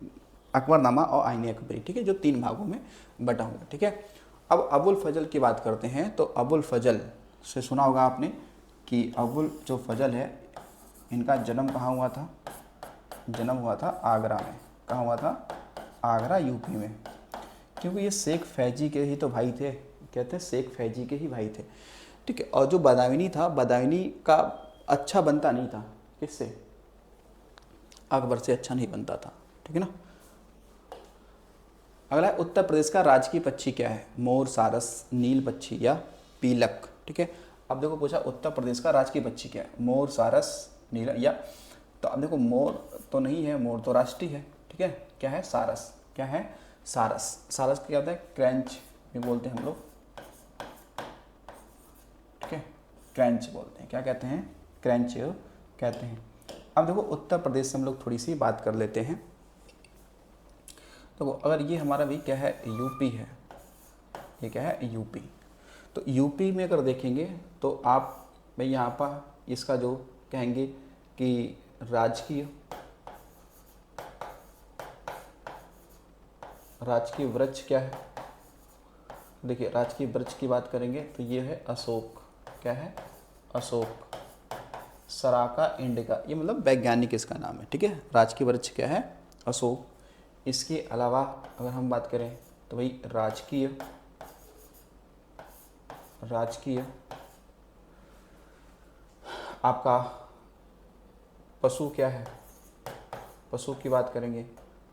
अकबरनामा और आईने अकबरी, ठीक है, जो 3 भागों में बटा हुआ। ठीक है, अब अबुल फजल की बात करते हैं। तो अबुल फजल से सुना होगा आपने कि अबुल जो फजल है, इनका जन्म कहाँ हुआ था, जन्म हुआ था आगरा में। कहाँ हुआ था, आगरा यूपी में। क्योंकि ये शेख फैजी के ही तो भाई थे, कहते हैं शेख फैजी के ही भाई थे। ठीक है, और जो बदायूनी था, बदायूनी का अच्छा बनता नहीं था, किससे, अकबर से अच्छा नहीं बनता था। ठीक है ना, अगला है, उत्तर प्रदेश का राजकीय पक्षी क्या है, मोर, सारस, नील पक्षी या पीलक। ठीक है, अब देखो पूछा उत्तर प्रदेश का राजकीय पक्षी क्या है, मोर, सारस, नील या, तो अब देखो मोर तो नहीं है, मोर तो राष्ट्रीय है। ठीक है, क्या है, सारस। क्या है, सारस। सारस क्या होता है, क्रंच ये बोलते हैं हम लोग, ठीक है, क्रंच बोलते हैं। क्या कहते हैं? क्रंच कहते हैं। अब देखो उत्तर प्रदेश से हम लोग थोड़ी सी बात कर लेते हैं। तो अगर ये हमारा भी क्या है, यूपी है, ये क्या है, यूपी। तो यूपी में अगर देखेंगे तो आप भाई यहाँ पर इसका जो कहेंगे कि राजकीय वृक्ष क्या है? देखिए राजकीय वृक्ष की बात करेंगे तो ये है अशोक। क्या है? अशोक। सराका इंडिका, ये मतलब वैज्ञानिक इसका नाम है, ठीक है। राजकीय वृक्ष क्या है? अशोक। इसके अलावा अगर हम बात करें तो भाई राजकीय आपका पशु क्या है? पशु की बात करेंगे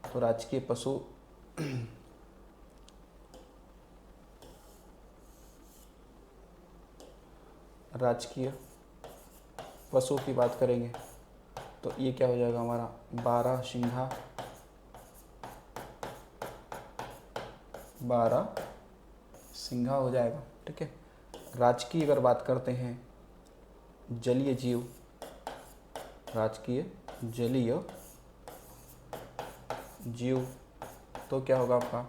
तो राजकीय पशु राजकीय पशु की बात करेंगे तो ये क्या हो जाएगा हमारा? बारहसिंघा। हो जाएगा, ठीक है। राजकीय अगर बात करते हैं जलीय जीव, राजकीय जलीय जीव, तो क्या होगा आपका?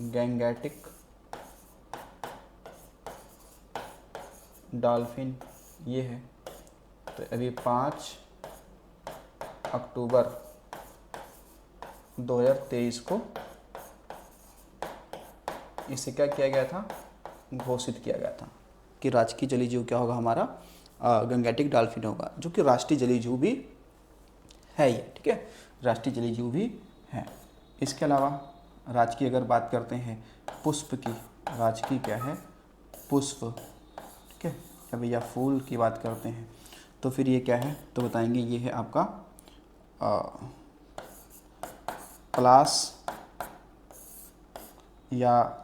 गैंगेटिक डॉल्फिन, ये है। तो अभी 5 अक्टूबर 2023 को इसे क्या किया गया था? घोषित किया गया था कि राजकीय जलीय जीव क्या होगा हमारा? गैंगेटिक डॉल्फिन होगा, जो कि राष्ट्रीय जलीय जीव भी है ये, ठीक है, राष्ट्रीय जलीय जीव भी है। इसके अलावा राजकीय अगर बात करते हैं पुष्प की, राजकीय क्या है? पुष्प, ठीक है। या भैया फूल की बात करते हैं तो फिर ये क्या है? तो बताएंगे ये है आपका पलास या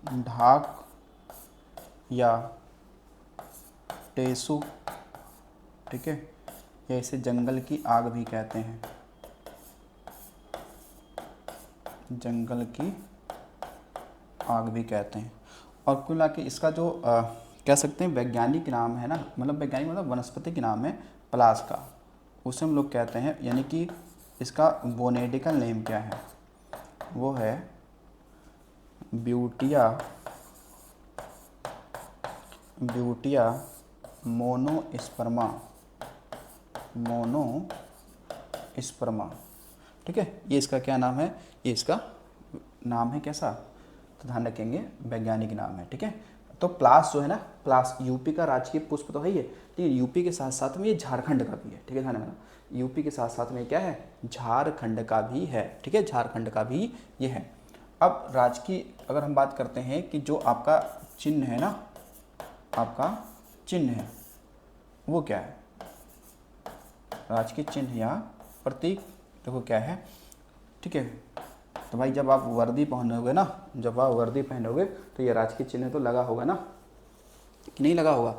ढाक या टेसु, ठीक है, या इसे जंगल की आग भी कहते हैं, जंगल की आग भी कहते हैं। और कुल मिला के इसका जो कह सकते हैं वैज्ञानिक नाम है ना, मतलब वैज्ञानिक मतलब वनस्पति के नाम है पलास का, उसे हम लोग कहते हैं, यानी कि इसका बोनेटिकल नेम क्या है? वो है ब्यूटिया मोनोस्पर्मा, ठीक है। ये इसका क्या नाम है? ये इसका नाम है कैसा? तो ध्यान रखेंगे वैज्ञानिक नाम है, ठीक है। तो प्लास जो है ना, प्लास यूपी का राजकीय पुष्प तो है ही है, लेकिन यूपी के साथ साथ में ये झारखंड का भी है, ठीक है, ध्यान रखना। यूपी के साथ साथ में क्या है? झारखंड का भी है, ठीक है, झारखंड का भी ये है। अब राजकीय अगर हम बात करते हैं कि जो आपका चिन्ह है ना, आपका चिन्ह है वो क्या है? राजकीय चिन्ह या प्रतीक देखो क्या है, ठीक है। तो भाई जब आप वर्दी पहनोगे ना, तो ये राजकीय चिन्ह तो लगा होगा ना, कि नहीं लगा होगा?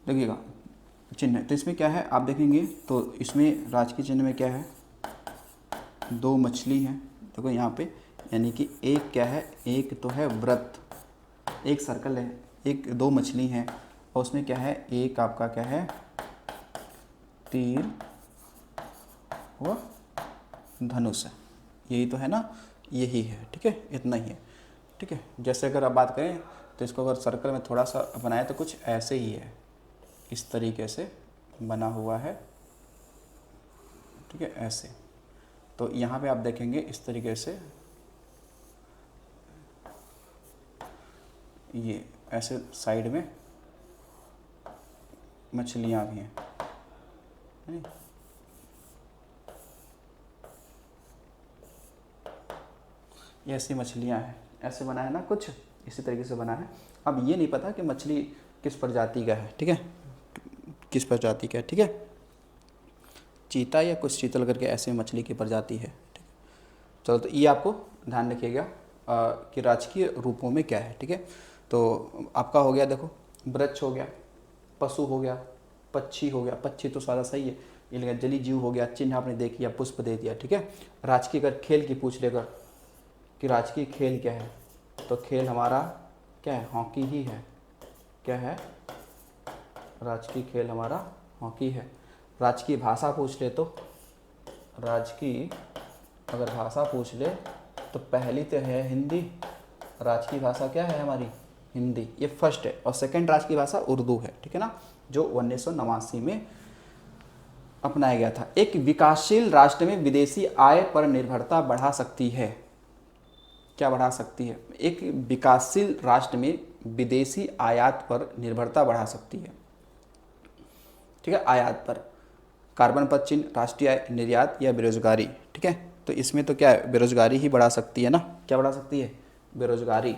देखिएगा चिन्ह, तो इसमें क्या है आप देखेंगे तो इसमें राजकीय चिन्ह में क्या है? 2 मछली हैं, देखो यहाँ पे, यानी कि एक क्या है? एक तो है व्रत, एक सर्कल है, एक 2 मछली हैं, और उसमें क्या है? एक आपका क्या है? तीर व धनुष है, यही तो है ना, यही है, ठीक है, इतना ही है, ठीक है। जैसे अगर आप बात करें तो इसको अगर सर्कल में थोड़ा सा बनाए तो कुछ ऐसे ही है, इस तरीके से बना हुआ है, ठीक है, ऐसे। तो यहाँ पे आप देखेंगे इस तरीके से ये ऐसे साइड में मछलियाँ भी हैं, ये ऐसी मछलियाँ हैं, ऐसे बना है ना, कुछ इसी तरीके से बना है। अब ये नहीं पता कि मछली किस प्रजाति का है, ठीक है, किस प्रजाति का है, ठीक है, चीता या कुछ चीतल करके ऐसे मछली की प्रजाति है, ठीक है। चलो तो ये आपको ध्यान रखिएगा कि राजकीय रूपों में क्या है, ठीक है। तो आपका हो गया, देखो वृक्ष हो गया, पशु हो गया, पक्षी हो गया, पक्षी तो सारा सही है, ये लगा जली जीव हो गया, चिन्ह आपने दे दिया, पुष्प दे दिया, ठीक है। राजकीय अगर खेल की पूछ लेकर कि राजकीय खेल क्या है, तो खेल हमारा क्या है, हॉकी ही है। क्या है, राजकीय खेल हमारा हॉकी है। राजकीय भाषा पूछ ले तो, राजकीय अगर भाषा पूछ ले तो पहली तो है हिंदी, राजकीय भाषा क्या है हमारी, हिंदी, ये फर्स्ट है। और सेकंड राजकीय भाषा उर्दू है, ठीक है ना, जो 1989 में अपनाया गया था। एक विकासशील राष्ट्र में विदेशी आय पर निर्भरता बढ़ा सकती है। क्या बढ़ा सकती है, एक विकासशील राष्ट्र में विदेशी आयात पर निर्भरता बढ़ा सकती है, ठीक है, आयात पर। कार्बन पदचिह्न, राष्ट्रीय आय, निर्यात या बेरोजगारी, ठीक है। तो इसमें तो क्या है, बेरोजगारी ही बढ़ा सकती है ना, क्या बढ़ा सकती है, बेरोजगारी,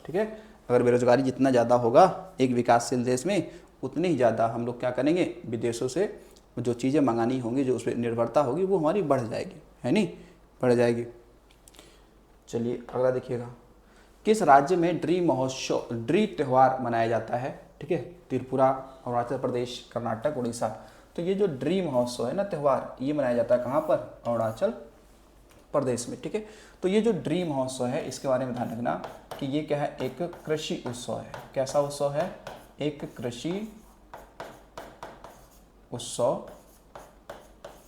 ठीक है। अगर बेरोजगारी जितना ज़्यादा होगा एक विकासशील देश में, उतनी ही ज़्यादा हम लोग क्या करेंगे, विदेशों से जो चीज़ें मंगानी होंगी, जो उस पर निर्भरता होगी, वो हमारी बढ़ जाएगी, है नहीं, बढ़ जाएगी। चलिए अगला देखिएगा, किस राज्य में ड्री महोत्सव, ड्री त्यौहार मनाया जाता है, ठीक है। त्रिपुरा, अरुणाचल प्रदेश, कर्नाटक, उड़ीसा। तो ये जो ड्री महोत्सव है ना, त्यौहार, ये मनाया जाता है कहाँ पर, अरुणाचल प्रदेश में, ठीक है। तो ये जो ड्री महोत्सव है, इसके बारे में ध्यान रखना कि ये क्या है, एक कृषि उत्सव है। कैसा उत्सव है, एक कृषि उत्सव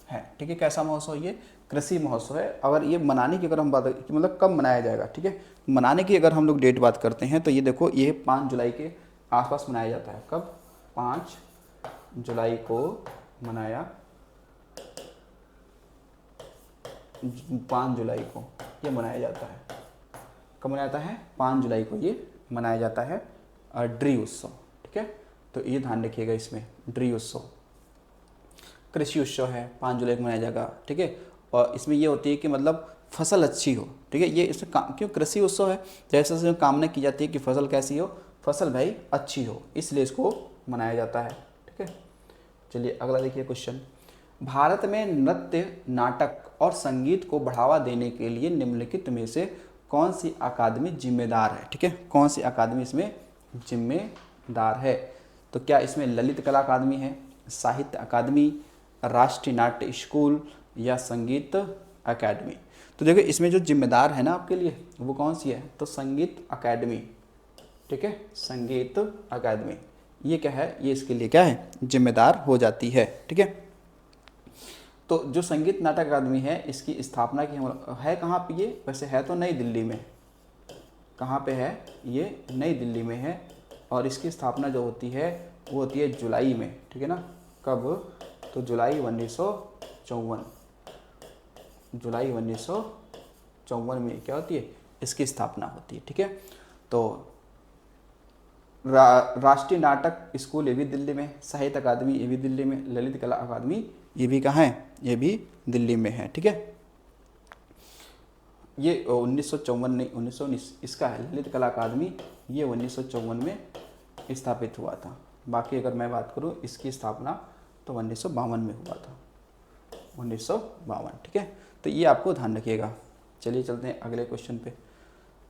है, ठीक है। कैसा महोत्सव, ये कृषि महोत्सव है। अगर ये मनाने की अगर हम बात कि मतलब कब मनाया जाएगा, ठीक है, मनाने की अगर हम लोग डेट बात करते हैं तो ये देखो, ये 5 जुलाई के आसपास मनाया जाता है। कब, 5 जुलाई को मनाया, 5 जुलाई को ये मनाया जाता है। कब मनाया जाता है, 5 जुलाई को ये मनाया जाता है ड्री उत्सव, ठीक है। तो ये ध्यान रखिएगा, इसमें ड्री उत्सव कृषि उत्सव है, 5 जुलाई को मनाया जाएगा, ठीक है। और इसमें ये होती है कि मतलब फसल अच्छी हो, ठीक है। ये इसमें क्यों कृषि उत्सव है, जैसे इसमें कामना की जाती है कि फसल कैसी हो, फसल भाई अच्छी हो, इसलिए इसको मनाया जाता है, ठीक है। चलिए अगला देखिए क्वेश्चन, भारत में नृत्य, नाटक और संगीत को बढ़ावा देने के लिए निम्नलिखित में से कौन सी अकादमी जिम्मेदार है, ठीक है। कौन सी अकादमी इसमें जिम्मेदार है, तो क्या इसमें ललित कला अकादमी है, साहित्य अकादमी, राष्ट्रीय नाट्य स्कूल या संगीत अकादमी। तो देखो इसमें जो जिम्मेदार है ना आपके लिए, वो कौन सी है, तो संगीत अकादमी, ठीक है, संगीत अकादमी। ये क्या है, ये इसके लिए क्या है, जिम्मेदार हो जाती है, ठीक है। तो जो संगीत नाटक अकादमी है, इसकी स्थापना की है कहाँ पे, ये वैसे है तो नई दिल्ली में। कहाँ पे है, ये नई दिल्ली में है। और इसकी स्थापना जो होती है वो होती है जुलाई में, ठीक है ना। कब, तो जुलाई 1954, जुलाई 1954 में क्या होती है, इसकी स्थापना होती है, ठीक है। तो राष्ट्रीय नाटक स्कूल ये भी दिल्ली में, साहित्य अकादमी ये भी दिल्ली में, ललित कला अकादमी ये भी कहाँ है, ये भी दिल्ली में है, ठीक है। ये 1954 नहीं, 1919 इसका है, ललित कला अकादमी ये 1954 में स्थापित हुआ था। बाकी अगर मैं बात करूँ इसकी स्थापना तो 1952 में हुआ था, 1952, ठीक है। तो ये आपको ध्यान रखिएगा। चलिए चलते हैं अगले क्वेश्चन पे।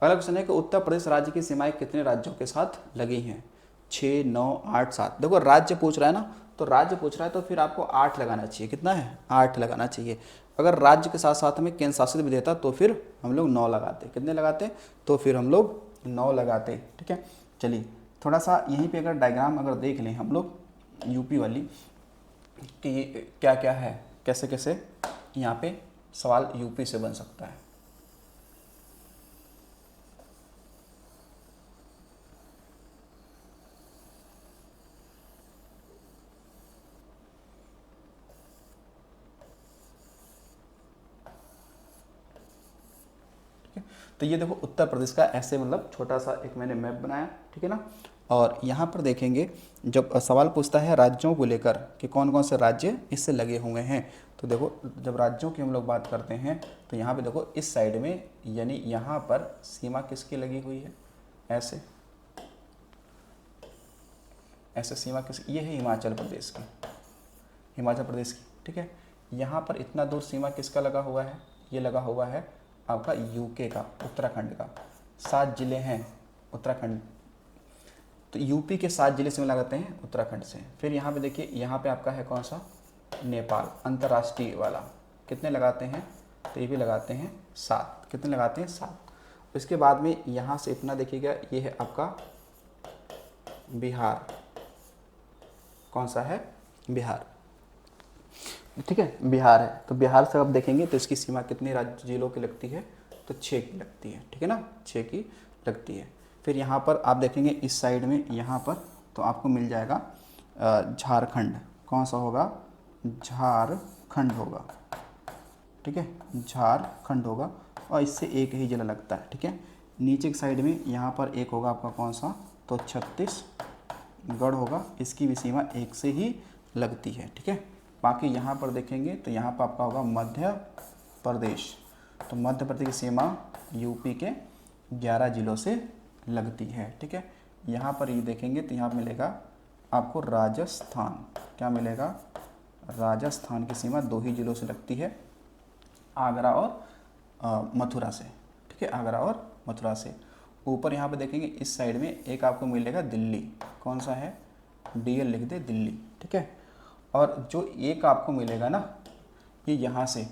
अगला क्वेश्चन है कि उत्तर प्रदेश राज्य की सीमाएं कितने राज्यों के साथ लगी हैं, 6, 9, 8, 7। देखो राज्य पूछ रहा है ना, तो राज्य पूछ रहा है तो फिर आपको 8 लगाना चाहिए। कितना है, 8 लगाना चाहिए। अगर राज्य के साथ साथ में केंद्र शासित भी देता तो फिर हम लोग 9 लगाते। कितने लगाते, तो फिर हम लोग 9 लगाते, ठीक है। चलिए थोड़ा सा यहीं पे अगर डायग्राम अगर देख लें हम लोग यूपी वाली कि क्या क्या है, कैसे कैसे यहाँ पे सवाल यूपी से बन सकता है। तो ये देखो उत्तर प्रदेश का ऐसे मतलब छोटा सा एक मैंने मैप बनाया, ठीक है ना। और यहाँ पर देखेंगे जब सवाल पूछता है राज्यों को लेकर कि कौन कौन से राज्य इससे लगे हुए हैं, तो देखो जब राज्यों की हम लोग बात करते हैं तो यहाँ पे देखो इस साइड में, यानी यहाँ पर सीमा किसकी लगी हुई है, ऐसे ऐसे सीमा किस, ये है हिमाचल प्रदेश की, हिमाचल प्रदेश की, ठीक है। यहाँ पर इतना दूर सीमा किसका लगा हुआ है, ये लगा हुआ है आपका यूके का, उत्तराखंड का। 7 जिले हैं उत्तराखंड, तो यूपी के 7 जिले से लगाते हैं उत्तराखंड से। फिर यहाँ पे देखिए, यहाँ पे आपका है कौन सा, नेपाल अंतर्राष्ट्रीय वाला कितने लगाते हैं, तो ये भी लगाते हैं 7। कितने लगाते हैं 7। उसके बाद में यहाँ से इतना देखिएगा, ये है आपका बिहार। कौन सा है, बिहार। ठीक है, बिहार है। तो बिहार से आप देखेंगे तो इसकी सीमा कितने राज्य जिलों की लगती है, तो 6 की लगती है। ठीक है ना, 6 की लगती है। फिर यहाँ पर आप देखेंगे इस साइड में, यहाँ पर तो आपको मिल जाएगा झारखंड। कौन सा होगा, झारखंड होगा। ठीक है, झारखंड होगा और इससे एक ही जिला लगता है। ठीक है, नीचे की साइड में यहाँ पर एक होगा आपका कौन सा, तो छत्तीसगढ़ होगा। इसकी भी सीमा 1 से ही लगती है। ठीक है, बाकी यहाँ पर देखेंगे तो यहाँ पर आपका होगा मध्य प्रदेश। तो मध्य प्रदेश की सीमा यूपी के 11 जिलों से लगती है। ठीक है, यहाँ पर ये देखेंगे तो यहाँ मिलेगा आपको राजस्थान। क्या मिलेगा, राजस्थान की सीमा 2 ही जिलों से लगती है, आगरा और मथुरा से। ठीक है, आगरा और मथुरा से। ऊपर यहाँ पे देखेंगे इस साइड में एक आपको मिलेगा दिल्ली। कौन सा है, DL लिख दे, दिल्ली। ठीक है, और जो एक आपको मिलेगा ना, ये यहाँ से,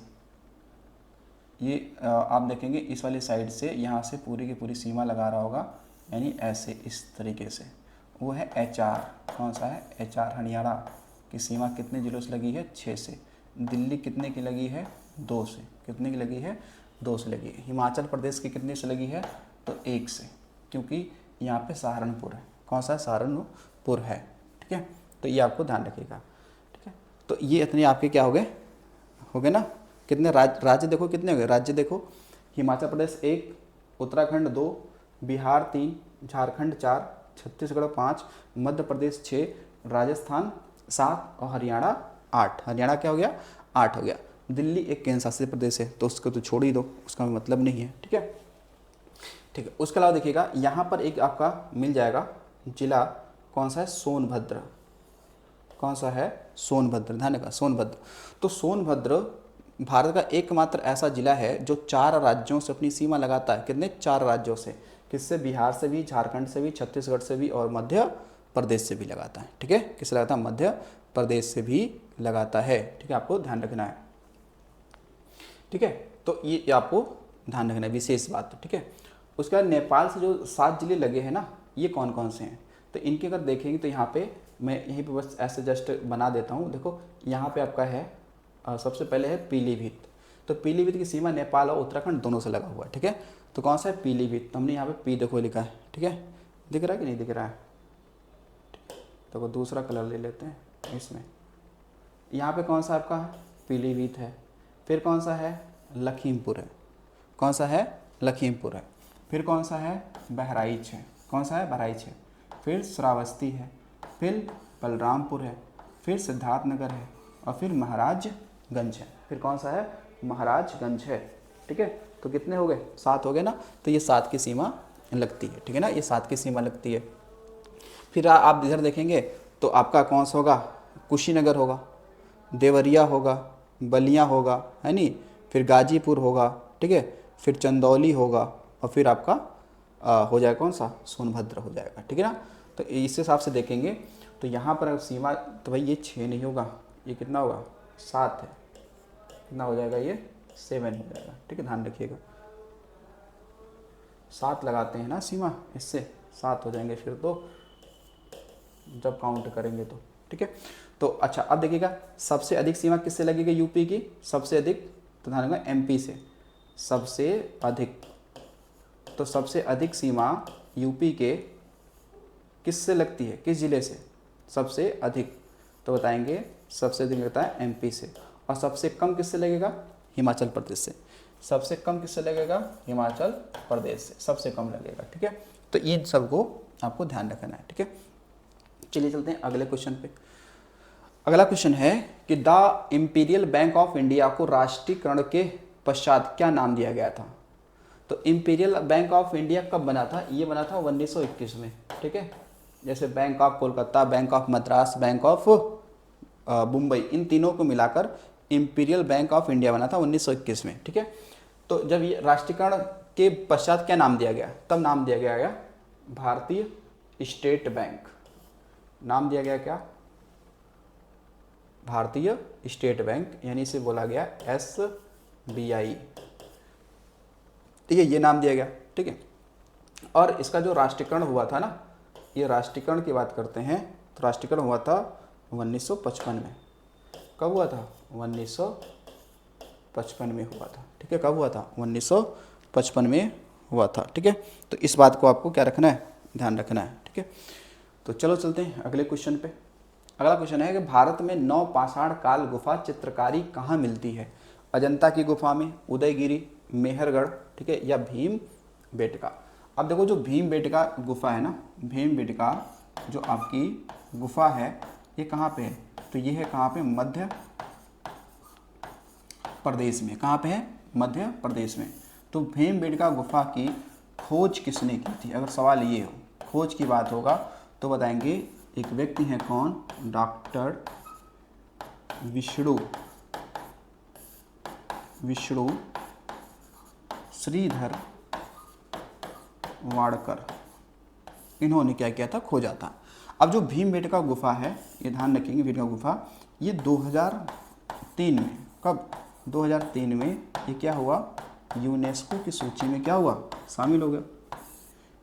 ये आप देखेंगे इस वाली साइड से, यहाँ से पूरी की पूरी सीमा लगा रहा होगा, यानी ऐसे इस तरीके से, वो है HR। कौन सा है, HR। हरियाणा की सीमा कितने जिलों से लगी है, 6 से। दिल्ली कितने की लगी है, 2 से। कितने की लगी है, 2 से लगी है। हिमाचल प्रदेश की कितने से लगी है, तो 1 से, क्योंकि यहाँ पे सहारनपुर है। कौन सा है, सहारनपुर है। ठीक है, तो ये आपको ध्यान रखिएगा। ठीक है, तो ये इतने आपके क्या हो गए ना। कितने राज्य देखो, कितने हो गए राज्य देखो, हिमाचल प्रदेश 1, उत्तराखंड 2, बिहार 3, झारखंड 4, छत्तीसगढ़ 5, मध्य प्रदेश 6, राजस्थान 7 और हरियाणा 8। हरियाणा क्या हो गया, 8 हो गया। दिल्ली एक केंद्र शासित प्रदेश है, तो उसको तो छोड़ ही दो, उसका मतलब नहीं है। ठीक है, ठीक है। उसके अलावा देखिएगा यहाँ पर एक आपका मिल जाएगा जिला, कौन सा है, सोनभद्र। कौन सा है, सोनभद्र। ध्यान रखा, सोनभद्र। तो सोनभद्र भारत का एकमात्र ऐसा जिला है जो 4 राज्यों से अपनी सीमा लगाता है। कितने, 4 राज्यों से। किससे, बिहार से भी, झारखंड से भी, छत्तीसगढ़ से भी और मध्य प्रदेश से भी लगाता है। ठीक है, किससे लगाता है, मध्य प्रदेश से भी लगाता है। ठीक है, आपको ध्यान रखना है। ठीक है, तो ये आपको ध्यान रखना है, विशेष बात। ठीक है, उसके बाद नेपाल से जो 7 जिले लगे हैं ना, ये कौन कौन से हैं, तो इनके अगर देखेंगे तो यहाँ पे मैं यहीं पे बस ऐसे जस्ट बना देता हूँ। देखो यहाँ पे आपका है सबसे पहले है पीलीभीत। तो पीलीभीत की सीमा नेपाल और उत्तराखंड दोनों से लगा हुआ है। ठीक है, तो कौन सा है, पीलीभीत। तो हमने यहाँ पे पी देखो लिखा है। ठीक है, दिख रहा है कि नहीं दिख रहा है, देखो दूसरा कलर ले लेते हैं इसमें। यहाँ पे कौन सा आपका पीलीभीत है। फिर कौन सा है, लखीमपुर है। कौन सा है, लखीमपुर है। फिर कौन सा है, बहराइच है। कौन सा है, बहराइच है। फिर श्रावस्ती है। फिर बलरामपुर है। फिर सिद्धार्थनगर है और फिर महाराजगंज है। फिर कौन सा है, महाराजगंज है। ठीक है, तो कितने हो गए, 7 हो गए ना। तो ये 7 की सीमा लगती है। ठीक है ना, ये 7 की सीमा लगती है। फिर आप इधर देखेंगे तो आपका कौन सा होगा, कुशीनगर होगा, देवरिया होगा, बलिया होगा, है नी। फिर गाजीपुर होगा। ठीक है, फिर चंदौली होगा और फिर आपका हो जाएगा कौन सा, सोनभद्र हो जाएगा। ठीक है ना, तो इस हिसाब से देखेंगे तो यहाँ पर सीमा, तो भाई ये 6 नहीं होगा, ये कितना होगा, 7 है। कितना हो जाएगा, ये 7 हो जाएगा। ठीक है, ध्यान रखिएगा, 7 लगाते हैं ना सीमा, इससे 7 हो जाएंगे फिर तो जब काउंट करेंगे तो। ठीक है, तो अच्छा अब देखिएगा सबसे अधिक सीमा किससे लगेगी, यूपी की सबसे अधिक, तो ध्यान रखना MP से सबसे अधिक। तो सबसे अधिक सीमा यूपी के किससे लगती है, किस जिले से सबसे अधिक, तो बताएंगे सबसे अधिक लगता है MP से। और सबसे कम किससे लगेगा, हिमाचल प्रदेश से। सबसे कम किससे लगेगा, हिमाचल प्रदेश से सबसे कम लगेगा। ठीक है, तो इन सबको आपको ध्यान रखना है। ठीक है, चलिए चलते हैं अगले क्वेश्चन पे। अगला क्वेश्चन है कि the imperial bank of India को राष्ट्रीयकरण के पश्चात क्या नाम दिया गया था। तो इंपीरियल बैंक ऑफ इंडिया कब बना था, ये बना था 1921 में। ठीक है, जैसे bank of Kolkata, bank of Madras, bank of Mumbai, इन तीनों को मिलाकर इंपीरियल बैंक ऑफ इंडिया बना था 1921 में। ठीक है, तो जब ये राष्ट्रीयकरण के पश्चात क्या नाम दिया गया, तब नाम दिया गया भारतीय स्टेट बैंक। नाम दिया गया क्या, भारतीय स्टेट बैंक, यानी इसे बोला गया SBI। ठीक है, ये नाम दिया गया। ठीक है, और इसका जो राष्ट्रीयकरण हुआ था ना, ये राष्ट्रीयकरण की बात करते हैं तो राष्ट्रीयकरण हुआ था 1955 में। कब हुआ था? 1955 में हुआ था। ठीक है, कब हुआ था? 1955 में हुआ था। ठीक है, तो इस बात को आपको क्या रखना है? ध्यान रखना है। ठीक है, तो चलो चलते हैं अगले क्वेश्चन पे। अगला क्वेश्चन है कि भारत में नवपाषाण काल गुफा चित्रकारी कहाँ मिलती है? अजंता की गुफा में, उदयगिरी, मेहरगढ़, ठीक है, या भीम बेटका। अब देखो, जो भीम बेटका गुफा है ना, भीम बेटका जो आपकी गुफा है, ये कहाँ पे है? तो ये है कहाँ पे? मध्य प्रदेश में। कहाँ पे है? मध्य प्रदेश में। तो भीम बेटका गुफा की खोज किसने की थी? अगर सवाल ये हो, खोज की बात होगा तो बताएंगे एक व्यक्ति हैं, कौन? डॉक्टर विष्णु श्रीधर वाडकर। इन्होंने क्या किया था? खोजा था। अब जो भीमबेटका गुफा है, ये ध्यान रखेंगे, बेटका गुफा ये 2003 में, कब? 2003 में ये क्या हुआ? यूनेस्को की सूची में क्या हुआ? शामिल हो गया।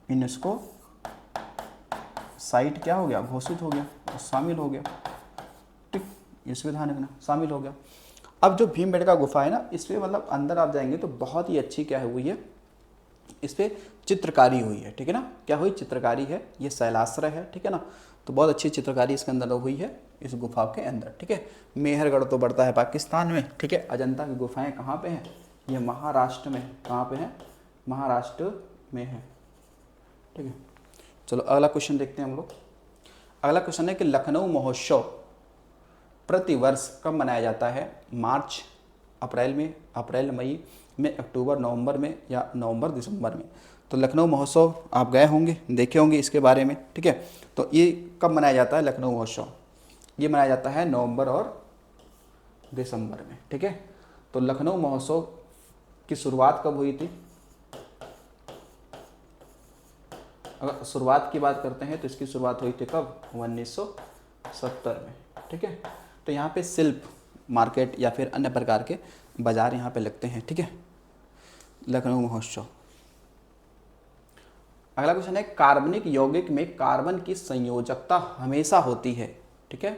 यूनेस्को साइट क्या हो गया? घोषित हो गया और शामिल हो गया। ठीक, इसमें ध्यान रखना, शामिल हो गया। अब जो भीमबेटका गुफा है ना, इस पर मतलब अंदर आप जाएंगे तो बहुत ही अच्छी क्या हुई है? इस पर चित्रकारी हुई है। ठीक है ना, क्या हुई? चित्रकारी है। ये शैलाश्रय है। ठीक है ना, तो बहुत अच्छी चित्रकारी इसके अंदर हुई है, इस गुफा के अंदर। ठीक है, मेहरगढ़ तो बढ़ता है पाकिस्तान में। ठीक है, अजंता की गुफाएं कहाँ पे हैं? ये महाराष्ट्र में। कहाँ पे है? महाराष्ट्र में है। ठीक है, चलो अगला क्वेश्चन देखते हैं हम लोग। अगला क्वेश्चन है कि लखनऊ महोत्सव प्रतिवर्ष कब मनाया जाता है? मार्च, अप्रैल में, अप्रैल मई में, अक्टूबर नवंबर में, या नवंबर दिसंबर में। तो लखनऊ महोत्सव आप गए होंगे, देखे होंगे इसके बारे में। ठीक है, तो ये कब मनाया जाता है? लखनऊ महोत्सव ये मनाया जाता है नवंबर और दिसंबर में। ठीक है, तो लखनऊ महोत्सव की शुरुआत कब हुई थी? अगर शुरुआत की बात करते हैं तो इसकी शुरुआत हुई थी कब? 1970 में। ठीक है, तो यहाँ पे शिल्प मार्केट या फिर अन्य प्रकार के बाजार यहाँ पे लगते हैं। ठीक है, लखनऊ महोत्सव। अगला क्वेश्चन है कार्बनिक यौगिक में कार्बन की संयोजकता हमेशा होती है। ठीक है,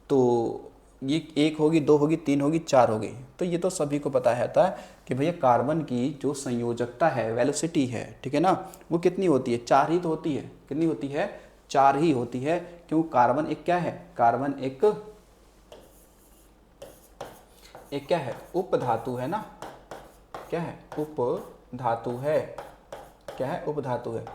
तो ये 1 होगी, 2 होगी, 3 होगी, 4 होगी। तो ये तो सभी को पता रहता है कि भैया कार्बन की जो संयोजकता है, वेलोसिटी है, ठीक है ना, वो कितनी होती है? 4 ही तो होती है। कितनी होती है? 4 ही होती है। क्यों? कार्बन एक क्या है? कार्बन एक क्या है? उपधातु है ना। क्या है? उपधातु है। क्या है? उपधातु है।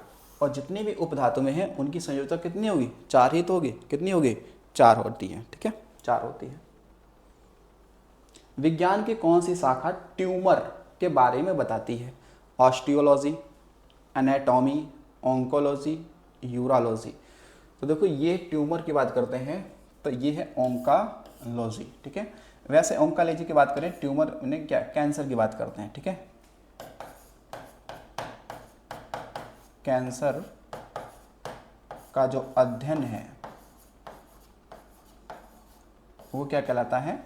और जितनी भी उपधातु में है उनकी संयोजकता कितनी होगी? 4 ही तो होगी। कितनी होगी? 4 होती है। ठीक है, 4 होती है। विज्ञान की कौन सी शाखा ट्यूमर के बारे में बताती है? Osteology, anatomy, oncology, urology. तो देखो, ये ट्यूमर की बात करते हैं तो ये है ऑन्कोलॉजी। ठीक है, वैसे ऑन्कोलॉजी की बात करें, ट्यूमर ने क्या? कैंसर की बात करते हैं। ठीक है, कैंसर का जो अध्ययन है वो क्या कहलाता है?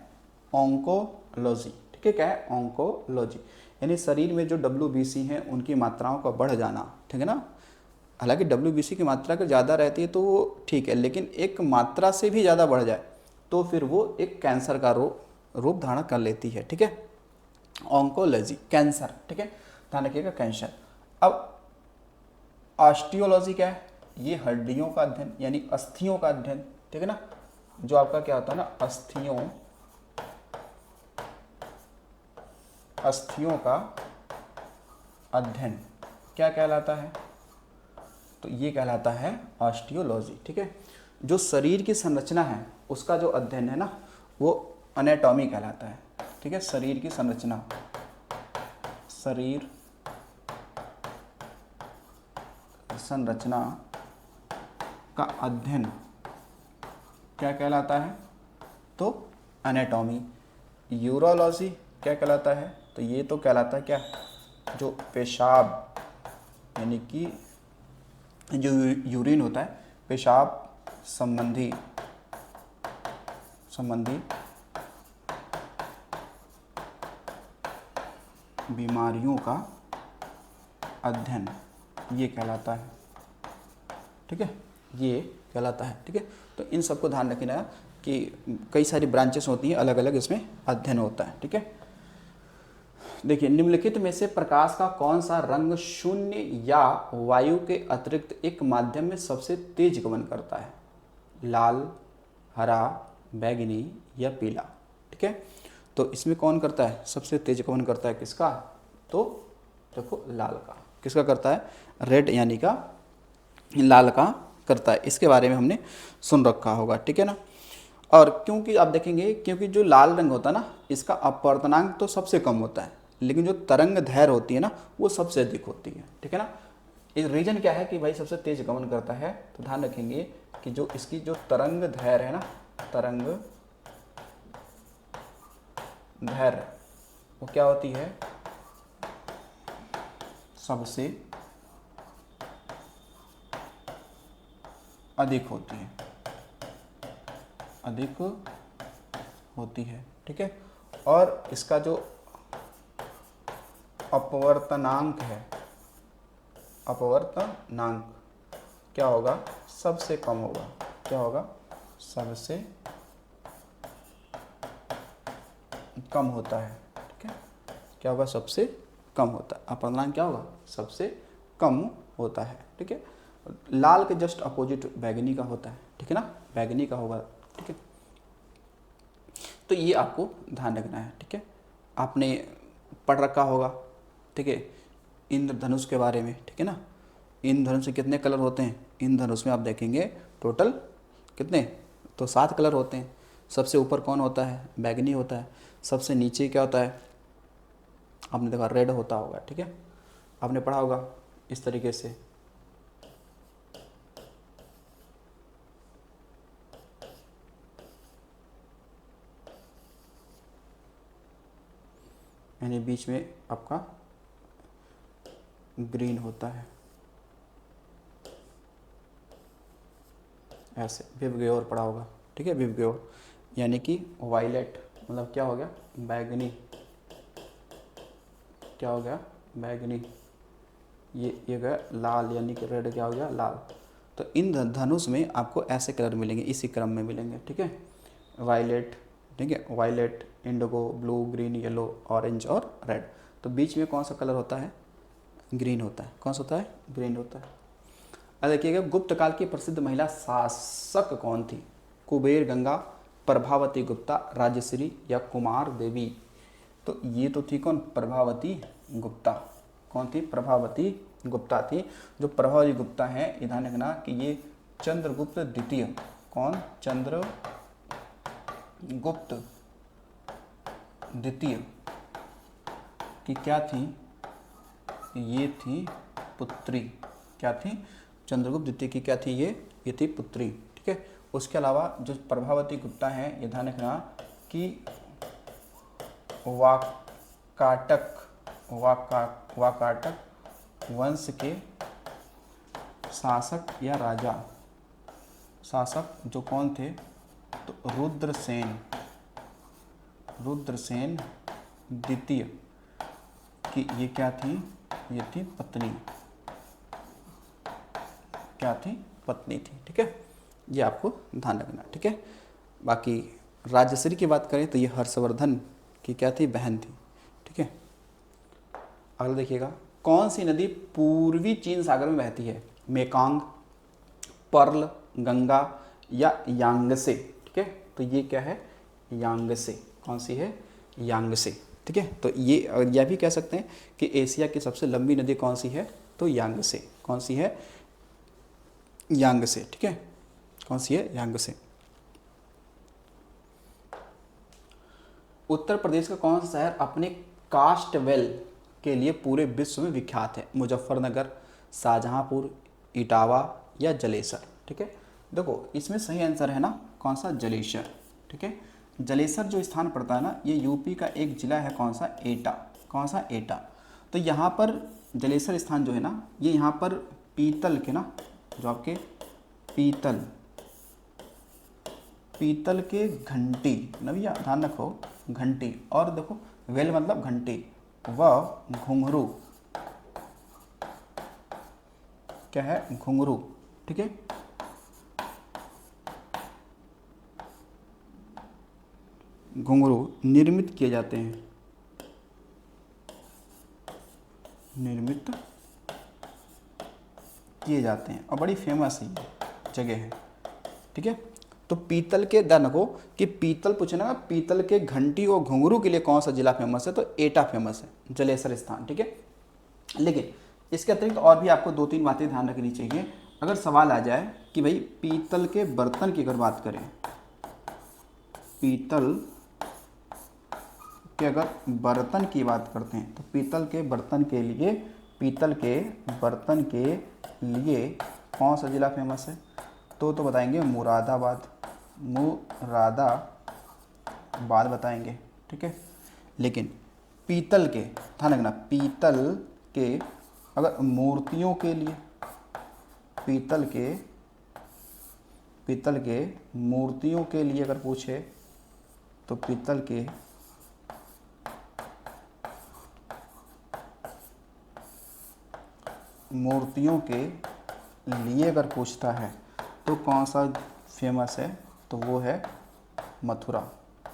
ऑन्कोलॉजी। ठीक है, क्या है? ऑन्कोलॉजी। यानी शरीर में जो WBC हैं उनकी मात्राओं का बढ़ जाना। ठीक है ना, हालांकि WBC की मात्रा अगर ज़्यादा रहती है तो वो ठीक है, लेकिन एक मात्रा से भी ज़्यादा बढ़ जाए तो फिर वो एक कैंसर का रूप धारण कर लेती है। ठीक है, ऑन्कोलॉजी, कैंसर। ठीक है, ध्यान रखिएगा, कैंसर। अब ऑस्टियोलॉजी क्या है? ये हड्डियों का अध्ययन, यानी अस्थियों का अध्ययन। ठीक है ना, जो आपका क्या होता है ना, अस्थियों का अध्ययन क्या कहलाता है? तो ये कहलाता है ऑस्टियोलॉजी। ठीक है, जो शरीर की संरचना है उसका जो अध्ययन है ना, वो एनाटॉमी कहलाता है। ठीक है, शरीर की संरचना, शरीर संरचना का अध्ययन क्या कहलाता है? तो एनाटॉमी। यूरोलॉजी क्या कहलाता है? तो ये तो कहलाता है क्या? जो पेशाब, यानी कि जो यूरिन होता है, पेशाब संबंधी संबंधी बीमारियों का अध्ययन, ये कहलाता है। ठीक है, ये कहलाता है। ठीक है, तो इन सबको ध्यान रखना है कि कई सारी ब्रांचेस होती हैं, अलग अलग इसमें अध्ययन होता है। ठीक है, देखिए निम्नलिखित में से प्रकाश का कौन सा रंग शून्य या वायु के अतिरिक्त एक माध्यम में सबसे तेज गमन करता है? लाल, हरा, बैंगनी या पीला? ठीक है, तो इसमें कौन करता है सबसे तेज गमन करता है? किसका? तो देखो लाल का। किसका करता है? रेड यानी का लाल का करता है। इसके बारे में हमने सुन रखा होगा। ठीक है ना। और क्योंकि आप देखेंगे, क्योंकि जो लाल रंग होता है ना, इसका अपवर्तनांक तो सबसे कम होता है, लेकिन जो तरंग दैर्घ्य होती है ना, वो सबसे अधिक होती है। ठीक है ना। इस रीजन क्या है कि भाई सबसे तेज गमन करता है, तो ध्यान रखेंगे कि जो इसकी जो तरंग दैर्घ्य है ना, तरंग दैर्घ्य वो क्या होती है? सबसे अधिक होती है, अधिक होती है। ठीक है, और इसका जो अपवर्तनांक है, अपवर्तनांक क्या होगा? सबसे कम होगा। क्या होगा? सबसे कम होता है। ठीक है, क्या होगा? सबसे कम होता है। अपवर्तनांक क्या होगा? सबसे कम होता है। ठीक है, लाल के जस्ट अपोजिट बैंगनी का होता है। ठीक है ना, बैंगनी का होगा। ठीक है, तो ये आपको ध्यान रखना है। ठीक है, आपने पढ़ रखा होगा। ठीक है, इंद्रधनुष के बारे में। ठीक है ना, इंद्रधनुष में कितने कलर होते हैं? इंद्रधनुष में आप देखेंगे टोटल कितने? तो 7 कलर होते हैं। सबसे ऊपर कौन होता है? बैंगनी होता है। सबसे नीचे क्या होता है? आपने देखा रेड होता होगा। ठीक है, आपने पढ़ा होगा इस तरीके से। यानी बीच में आपका ग्रीन होता है, ऐसे। विवग्योर पढ़ा होगा। ठीक है, विवग्योर यानी कि वायलेट, मतलब क्या हो गया? बैगनी। क्या हो गया? बैगनी। ये गया लाल, यानी कि रेड क्या हो गया? लाल। तो इन धनुष में आपको ऐसे कलर मिलेंगे, इसी क्रम में मिलेंगे। ठीक है, वायलेट, ठीक है, violet, indigo, blue, green, yellow, orange और रेड। तो बीच में कौन सा कलर होता है? ग्रीन होता है। कौन सा होता है? ग्रीन होता है। अब देखिएगा, गुप्त काल की प्रसिद्ध महिला शासक कौन थी? कुबेर गंगा, प्रभावती गुप्ता, राजश्री या कुमार देवी? तो ये तो थी कौन? प्रभावती गुप्ता। कौन थी? प्रभावती गुप्ता थी। जो प्रभावती गुप्ता है, ध्यान रखना कि ये चंद्रगुप्त द्वितीय। कौन? चंद्रगुप्त द्वितीय की क्या थी? ये थी पुत्री। क्या थी? चंद्रगुप्त द्वितीय की क्या थी? ये थी पुत्री। ठीक है, उसके अलावा जो प्रभावती गुप्ता है, ये ध्यान रखना कि वाकाटक वंश के शासक या राजा, शासक जो कौन थे? तो रुद्रसेन द्वितीय की ये क्या थी? ये थी पत्नी। क्या थी? पत्नी थी। ठीक है, ये आपको ध्यान रखना। ठीक है, बाकी राजश्री की बात करें तो ये हर्षवर्धन की क्या थी? बहन थी। ठीक है, अगला देखिएगा, कौन सी नदी पूर्वी चीन सागर में बहती है? मेकांग, पर्ल, गंगा या यांगसे? ठीक है, तो ये क्या है? यांगसे। कौन सी है? यांगसे। ठीक है, तो ये यह भी कह सकते हैं कि एशिया की सबसे लंबी नदी कौन सी है? तो यांगसे। कौन सी है? यांगसे। ठीक है, कौन सी है? यांगसे। उत्तर प्रदेश का कौन सा शहर अपने कास्टवेल के लिए पूरे विश्व में विख्यात है? मुजफ्फरनगर, शाहजहांपुर, इटावा या जलेसर? ठीक है, देखो इसमें सही आंसर है ना कौन सा? जलेसर। ठीक है, जलेसर जो स्थान पड़ता है ना, ये यूपी का एक जिला है। कौन सा? एटा। कौन सा? एटा। तो यहाँ पर जलेसर स्थान जो है ना, ये यहाँ पर पीतल के ना, जो आपके पीतल पीतल के घंटी, ना भैया ध्यान रखो, घंटी, और देखो वेल मतलब घंटी, व घुंघरू, क्या है, घुंघरू, ठीक है, घुंघरू निर्मित किए जाते हैं, निर्मित किए जाते हैं, और बड़ी फेमस है ये जगह है, ठीक है। तो पीतल के, ध्यान रखो कि पीतल पूछना ना, पीतल के घंटी और घुंघरू के लिए कौन सा जिला फेमस है, तो एटा फेमस है, जलेसर स्थान, ठीक है। लेकिन इसके अतिरिक्त और भी आपको 2-3 बातें ध्यान रखनी चाहिए। अगर सवाल आ जाए कि भाई पीतल के बर्तन की अगर बात करें, पीतल के अगर बर्तन की बात करते हैं, तो पीतल के बर्तन के लिए, पीतल के बर्तन के लिए कौन सा जिला फेमस है, तो बताएंगे मुरादाबाद, मुरादाबाद बताएंगे, ठीक है। लेकिन पीतल के, ध्यान रखना, पीतल के अगर मूर्तियों के लिए, पीतल के मूर्तियों के लिए अगर पूछे, तो पीतल के मूर्तियों के लिए अगर पूछता है तो कौन सा फेमस है, तो वो है मथुरा।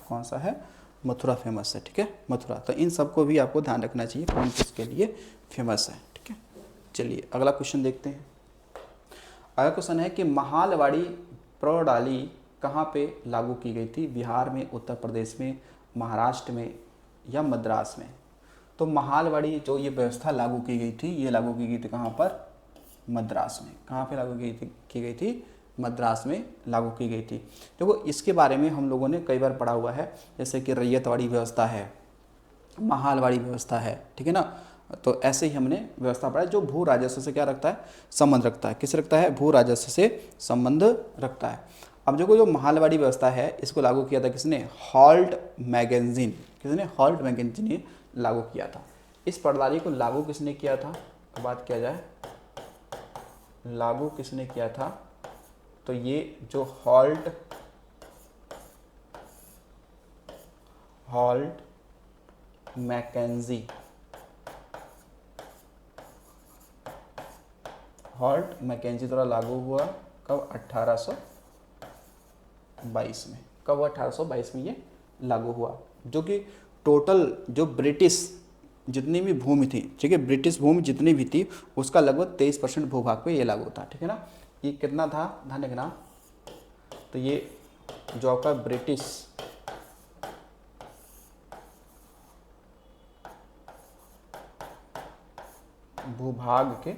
कौन सा है, मथुरा फेमस है, ठीक है, मथुरा। तो इन सबको भी आपको ध्यान रखना चाहिए कौन किसके लिए फेमस है, ठीक है। चलिए अगला क्वेश्चन देखते हैं। अगला क्वेश्चन है कि महालवाड़ी प्रणाली कहाँ पे लागू की गई थी, बिहार में, उत्तर प्रदेश में, महाराष्ट्र में या मद्रास में। तो महालवाड़ी जो ये व्यवस्था लागू की गई थी, ये लागू की गई थी कहाँ पर, मद्रास में। कहाँ पे लागू की गई थी, मद्रास में लागू की गई थी। देखो इसके बारे में हम लोगों ने कई बार पढ़ा हुआ है, जैसे कि रैयतवाड़ी व्यवस्था है, महालवाड़ी व्यवस्था है, ठीक है ना। तो ऐसे ही हमने व्यवस्था पढ़ा है जो भू राजस्व से क्या रखता है, संबंध रखता है। किस रखता है, भू राजस्व से संबंध रखता है। अब जो महालवाड़ी व्यवस्था है, इसको लागू किया था किसने, हॉल्ट मैगेंजिन। किसने, हॉल्ट मैगेंजिन ने लागू किया था। इस प्रणाली को लागू किसने किया था, बात किया जाए लागू किसने किया था, तो ये जो हॉल्ट मैकेंजी, हॉल्ट मैकेंजी द्वारा लागू हुआ कब, 1822 में। कब हुआ, 1822 में ये लागू हुआ। जो कि टोटल जो ब्रिटिश जितनी भी भूमि थी, ठीक है, ब्रिटिश भूमि जितनी भी थी उसका लगभग 23% भूभाग पे ये लागू था, ठीक है ना। ये कितना था, ध्यान रखना, तो ये जो आपका ब्रिटिश भूभाग के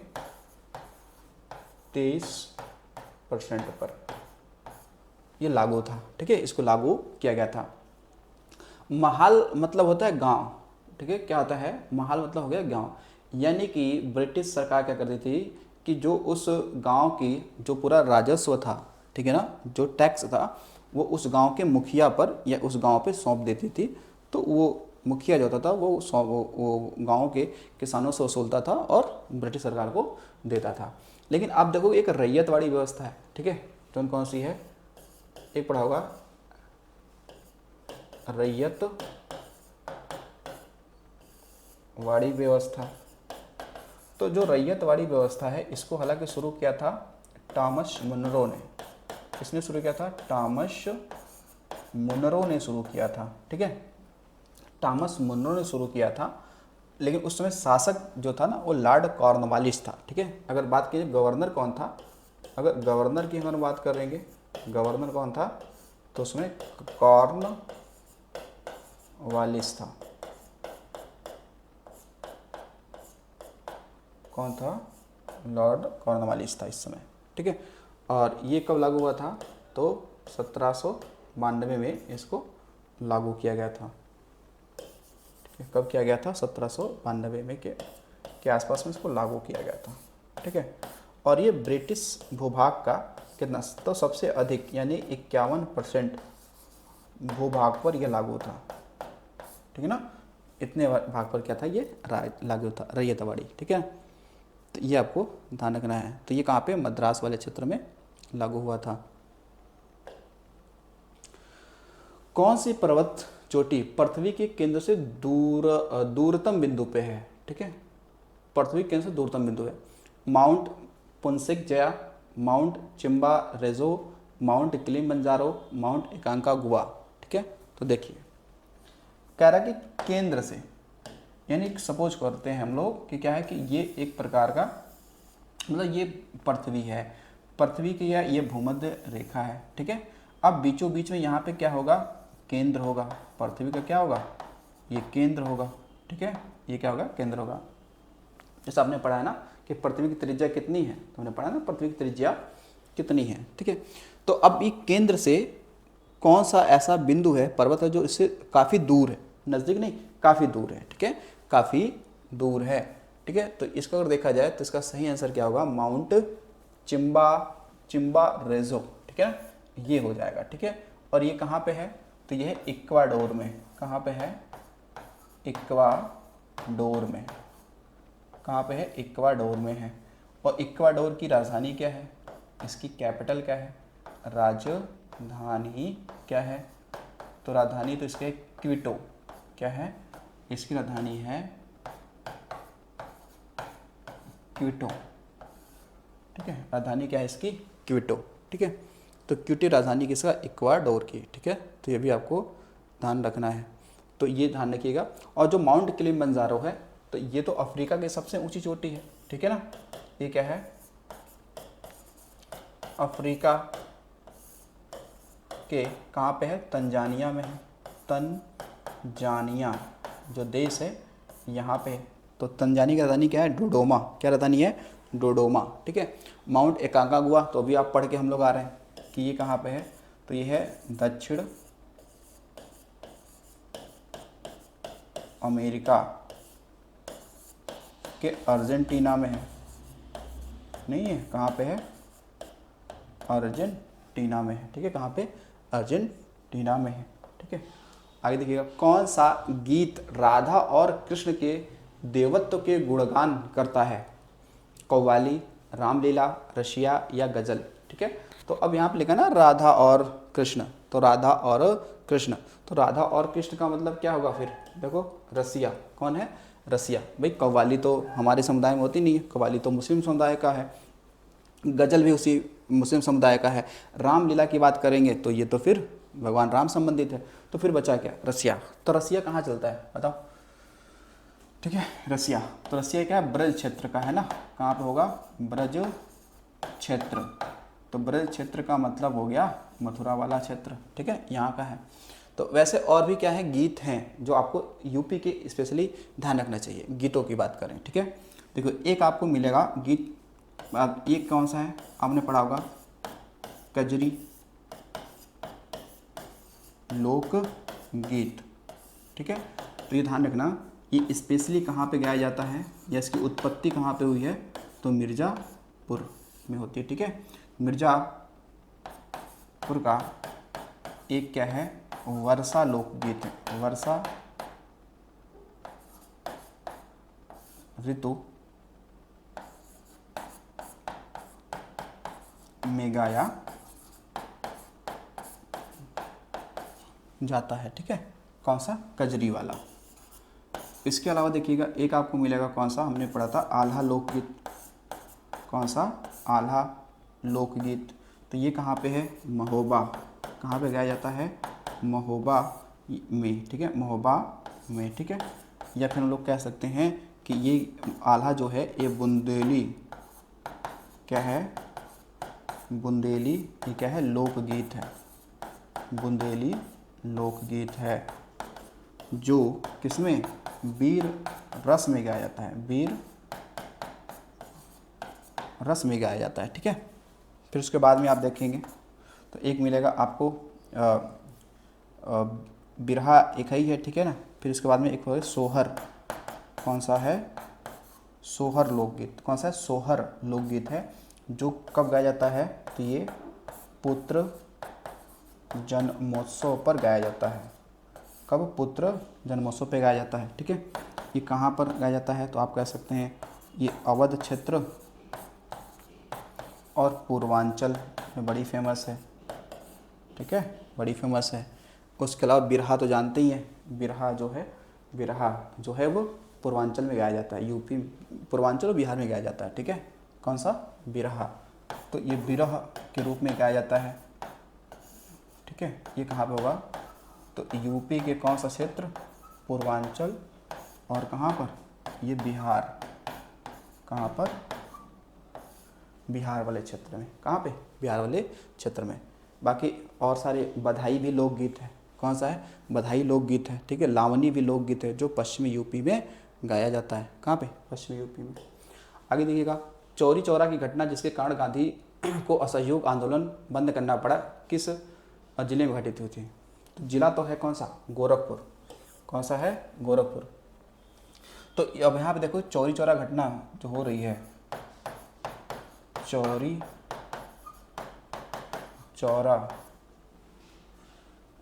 23% पर ये लागू था, ठीक है, इसको लागू किया गया था। महाल मतलब होता है गांव, ठीक है, क्या होता है, महाल मतलब हो गया गांव। यानी कि ब्रिटिश सरकार क्या करती थी कि जो उस गांव की जो पूरा राजस्व था, ठीक है ना, जो टैक्स था, वो उस गांव के मुखिया पर या उस गांव पे सौंप देती थी। तो वो मुखिया जो होता था वो गांव के किसानों से वसूलता था और ब्रिटिश सरकार को देता था। लेकिन आप देखो एक रैयतवाड़ी व्यवस्था है, ठीक है, तो कौन सी है, एक पढ़ा होगा रैयतवाड़ी व्यवस्था। तो जो रैयतवाड़ी व्यवस्था है, इसको हालांकि शुरू किया था टॉमस मुनरो ने। किसने शुरू किया था, टॉमस मुनरो ने शुरू किया था, ठीक है, टॉमस मुनरो ने शुरू किया था। लेकिन उस समय शासक जो था ना, वो लॉर्ड कॉर्नवालिस था, ठीक है। अगर बात कीजिए गवर्नर कौन था, अगर गवर्नर की हम बात करेंगे, गवर्नर कौन था, तो उसमें कॉर्नवालिस था। कौन था, लॉर्ड कॉर्नवालिस था इस समय, ठीक है। और ये कब लागू हुआ था, तो 1792 में इसको लागू किया गया था, ठीक है। कब किया गया था, 1792 में के आसपास में इसको लागू किया गया था, ठीक है। और ये ब्रिटिश भूभाग का कितना, तो सबसे अधिक यानी 51% भूभाग पर यह लागू था, ठीक है ना। इतने भाग पर क्या था, ये लागू था रैयतवाड़ी, ठीक है। तो ये आपको ध्यान रखना है। तो ये कहाँ पे, मद्रास वाले क्षेत्र में लागू हुआ था। कौन सी पर्वत चोटी पृथ्वी के केंद्र से दूरतम बिंदु पे है? ठीक है, पृथ्वी के केंद्र से दूरतम बिंदु है। Mount Puncak Jaya, Mount Chimborazo, Mount Kilimanjaro, Mount Aconcagua. ठीक है, तो देखिए कह रहा है कि केंद्र से, यानी सपोज करते हैं हम लोग कि क्या है कि ये एक प्रकार का मतलब ये पृथ्वी है, पृथ्वी की ये भूमध्य रेखा है। ठीक है, अब बीचों बीच में यहाँ पे क्या होगा? केंद्र होगा। पृथ्वी का क्या होगा? ये केंद्र होगा। ठीक है, ये क्या होगा? केंद्र होगा। जैसा आपने पढ़ा है ना कि पृथ्वी की त्रिज्या कितनी है, तो हमने पढ़ा ना पृथ्वी की त्रिज्या कितनी है। ठीक है, तो अब ये केंद्र से कौन सा ऐसा बिंदु है, पर्वत है, जो इससे काफ़ी दूर है, नज़दीक नहीं काफ़ी दूर है। ठीक है, काफ़ी दूर है। ठीक है, तो इसका अगर देखा जाए तो इसका सही आंसर क्या होगा? माउंट चिम्बा रेजो। ठीक है, ये हो जाएगा। ठीक है, और ये कहाँ पे है? तो ये है इक्वाडोर में। कहाँ पे है? इक्वाडोर में। कहाँ पे है? इक्वाडोर में है। और इक्वाडोर की राजधानी क्या है? इसकी कैपिटल क्या है? राजधानी क्या है? तो राजधानी तो इसके क्विटो। क्या है? इसकी राजधानी है क्विटो। ठीक है, राजधानी क्या है इसकी? क्विटो। ठीक है, तो क्विटो राजधानी किसका? इक्वाडोर की। ठीक है, तो ये भी आपको ध्यान रखना है, तो ये ध्यान रखिएगा। और जो माउंट किलिमंजारो है, तो ये तो अफ्रीका की सबसे ऊंची चोटी है। ठीक है ना, ये क्या है? अफ्रीका के कहाँ पे है? तंजानिया में है। तंजानिया जो देश है यहाँ पे है। तो तंजानिया की राजधानी क्या है? डोडोमा। क्या राजधानी है? डोडोमा। ठीक है, माउंट एकांकागुआ तो अभी आप पढ़ के हम लोग आ रहे हैं कि ये कहाँ पे है? तो ये है दक्षिण अमेरिका के अर्जेंटीना में है। नहीं है, कहाँ पे है? अर्जेंटीना में है। ठीक है, कहाँ पे? अर्जेंटीना में है। ठीक है, आगे देखिएगा, कौन सा गीत राधा और कृष्ण के देवत्व के गुणगान करता है? कव्वाली, रामलीला, रशिया या गजल? ठीक है, तो अब यहाँ पे लिखा ना राधा और कृष्ण, तो राधा और कृष्ण, तो राधा और कृष्ण का मतलब क्या होगा फिर? देखो रसिया। कौन है? रसिया। भाई कव्वाली तो हमारे समुदाय में होती नहीं है, कव्वाली तो मुस्लिम समुदाय का है, गजल भी उसी मुस्लिम समुदाय का है। रामलीला की बात करेंगे तो ये तो फिर भगवान राम संबंधित है, तो फिर बचा क्या? रसिया। तो रसिया कहाँ चलता है बताओ? ठीक है, रसिया, तो रसिया क्या है? ब्रज क्षेत्र का है ना। कहाँ पे होगा? ब्रज क्षेत्र। तो ब्रज क्षेत्र का मतलब हो गया मथुरा वाला क्षेत्र। ठीक है, यहाँ का है। तो वैसे और भी क्या है? गीत हैं जो आपको यूपी के स्पेशली ध्यान रखना चाहिए, गीतों की बात करें। ठीक है, देखो एक आपको मिलेगा गीत, एक कौन सा है? आपने पढ़ा होगा कजरी लोक गीत। ठीक है, तो ये ध्यान रखना, ये स्पेशली कहाँ पे गाया जाता है या इसकी उत्पत्ति कहाँ पे हुई है? तो मिर्ज़ापुर में होती है। ठीक है, मिर्ज़ापुर का एक क्या है? वर्षा लोकगीत है। वर्षा ऋतु में गाया जाता है। ठीक है, कौन सा? कजरी वाला। इसके अलावा देखिएगा एक आपको मिलेगा कौन सा? हमने पढ़ा था आल्हा लोकगीत। कौन सा? आल्हा लोकगीत। तो ये कहाँ पे है? महोबा। कहाँ पे गाया जाता है? महोबा में। ठीक है, महोबा में। ठीक है, या फिर हम लोग कह सकते हैं कि ये आल्हा जो है ये बुंदेली क्या है? बुंदेली ये क्या है? लोकगीत है। बुंदेली लोकगीत है जो किसमें? वीर रस में गाया जाता है। वीर रस में गाया जाता है। ठीक है, फिर उसके बाद में आप देखेंगे तो एक मिलेगा आपको बिरहा, एक ही है। ठीक है ना, फिर उसके बाद में एक है सोहर। कौन सा है? सोहर लोकगीत। कौन सा है? सोहर लोकगीत है जो कब गाया जाता है? तो ये पुत्र जन्मोत्सव पर गाया जाता है। कब? पुत्र जन्मोत्सव पे गाया जाता है। ठीक है, ये कहाँ पर गाया जाता है? तो आप कह सकते हैं ये अवध क्षेत्र और पूर्वांचल में बड़ी फेमस है। ठीक है, बड़ी फेमस है। उसके अलावा बिरहा तो जानते ही हैं, बिरहा जो है वो पूर्वांचल में गाया जाता है, यूपी पूर्वांचल और बिहार में गाया जाता है, ठीक है। कौन सा? बिरहा। तो ये बिरह के रूप में गाया जाता है, ठीक है। ये कहाँ पे होगा? तो यूपी के कौन सा क्षेत्र? पूर्वांचल। और कहाँ पर? ये बिहार। कहाँ पर? बिहार वाले क्षेत्र में। कहाँ पे? बिहार वाले क्षेत्र में। बाकी और सारे बधाई भी लोकगीत है। कौन सा है? बधाई लोकगीत है, ठीक है। लावनी भी लोकगीत है जो पश्चिमी यूपी में गाया जाता है। कहाँ पे? पश्चिमी यूपी में। आगे देखिएगा, चौरी चौरा की घटना जिसके कारण गांधी को असहयोग आंदोलन बंद करना पड़ा, किस जिले में घटित हुई थी? तो जिला तो है कौन सा? गोरखपुर। कौन सा है? गोरखपुर। तो अब यहाँ पे देखो, चौरी चौरा घटना जो हो रही है, चौरी चौरा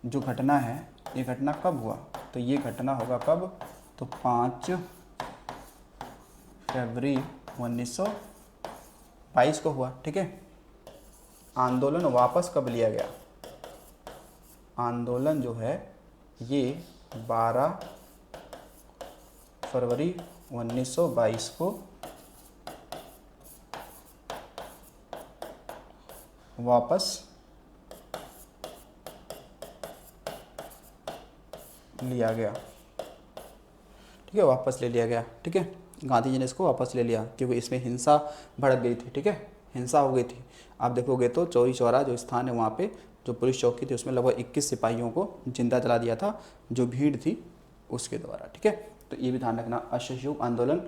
जो घटना है, ये घटना कब हुआ? तो ये घटना होगा कब? तो 5 फरवरी 1922 को हुआ, ठीक है। आंदोलन वापस कब लिया गया? आंदोलन जो है ये 12 फरवरी 1922 को वापस लिया गया, ठीक है। वापस ले लिया गया, ठीक है। गांधी जी ने इसको वापस ले लिया क्योंकि इसमें हिंसा भड़क गई थी, ठीक है। हिंसा हो गई थी। आप देखोगे तो चौरी चौरा जो स्थान है वहाँ पे जो पुलिस चौकी थी उसमें लगभग 21 सिपाहियों को जिंदा जला दिया था, जो भीड़ थी उसके द्वारा, ठीक है। तो ये भी ध्यान रखना। असहयोग आंदोलन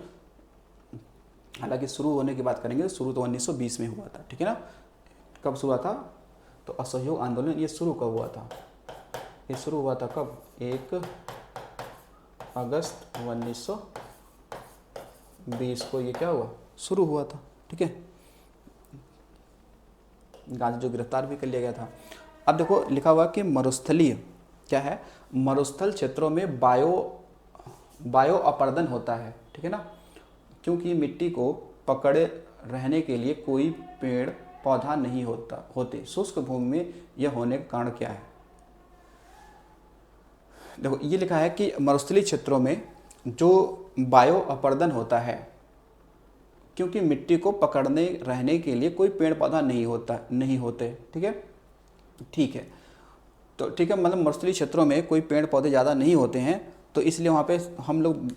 हालांकि शुरू होने की बात करेंगे तो शुरू तो 1920 में हुआ था, ठीक है ना। कब शुरू हुआ था? तो असहयोग आंदोलन ये शुरू कब हुआ था? ये शुरू हुआ था कब? 1 अगस्त 1920 को ये क्या हुआ? शुरू हुआ था, ठीक है। गांधी जो गिरफ्तार भी कर लिया गया था। अब देखो लिखा हुआ कि मरुस्थलीय क्या है? मरुस्थल क्षेत्रों में बायो अपरदन होता है, ठीक है ना। क्योंकि मिट्टी को पकड़े रहने के लिए कोई पेड़ पौधा नहीं होते। शुष्क भूमि में यह होने का कारण क्या है? देखो ये लिखा है कि मरुस्थलीय क्षेत्रों में जो बायो अपरदन होता है क्योंकि मिट्टी को पकड़ने रहने के लिए कोई पेड़ पौधा नहीं होते, ठीक है। ठीक है, तो ठीक है, मतलब मरुस्थलीय क्षेत्रों में कोई पेड़ पौधे ज़्यादा नहीं होते हैं, तो इसलिए वहाँ पे हम लोग,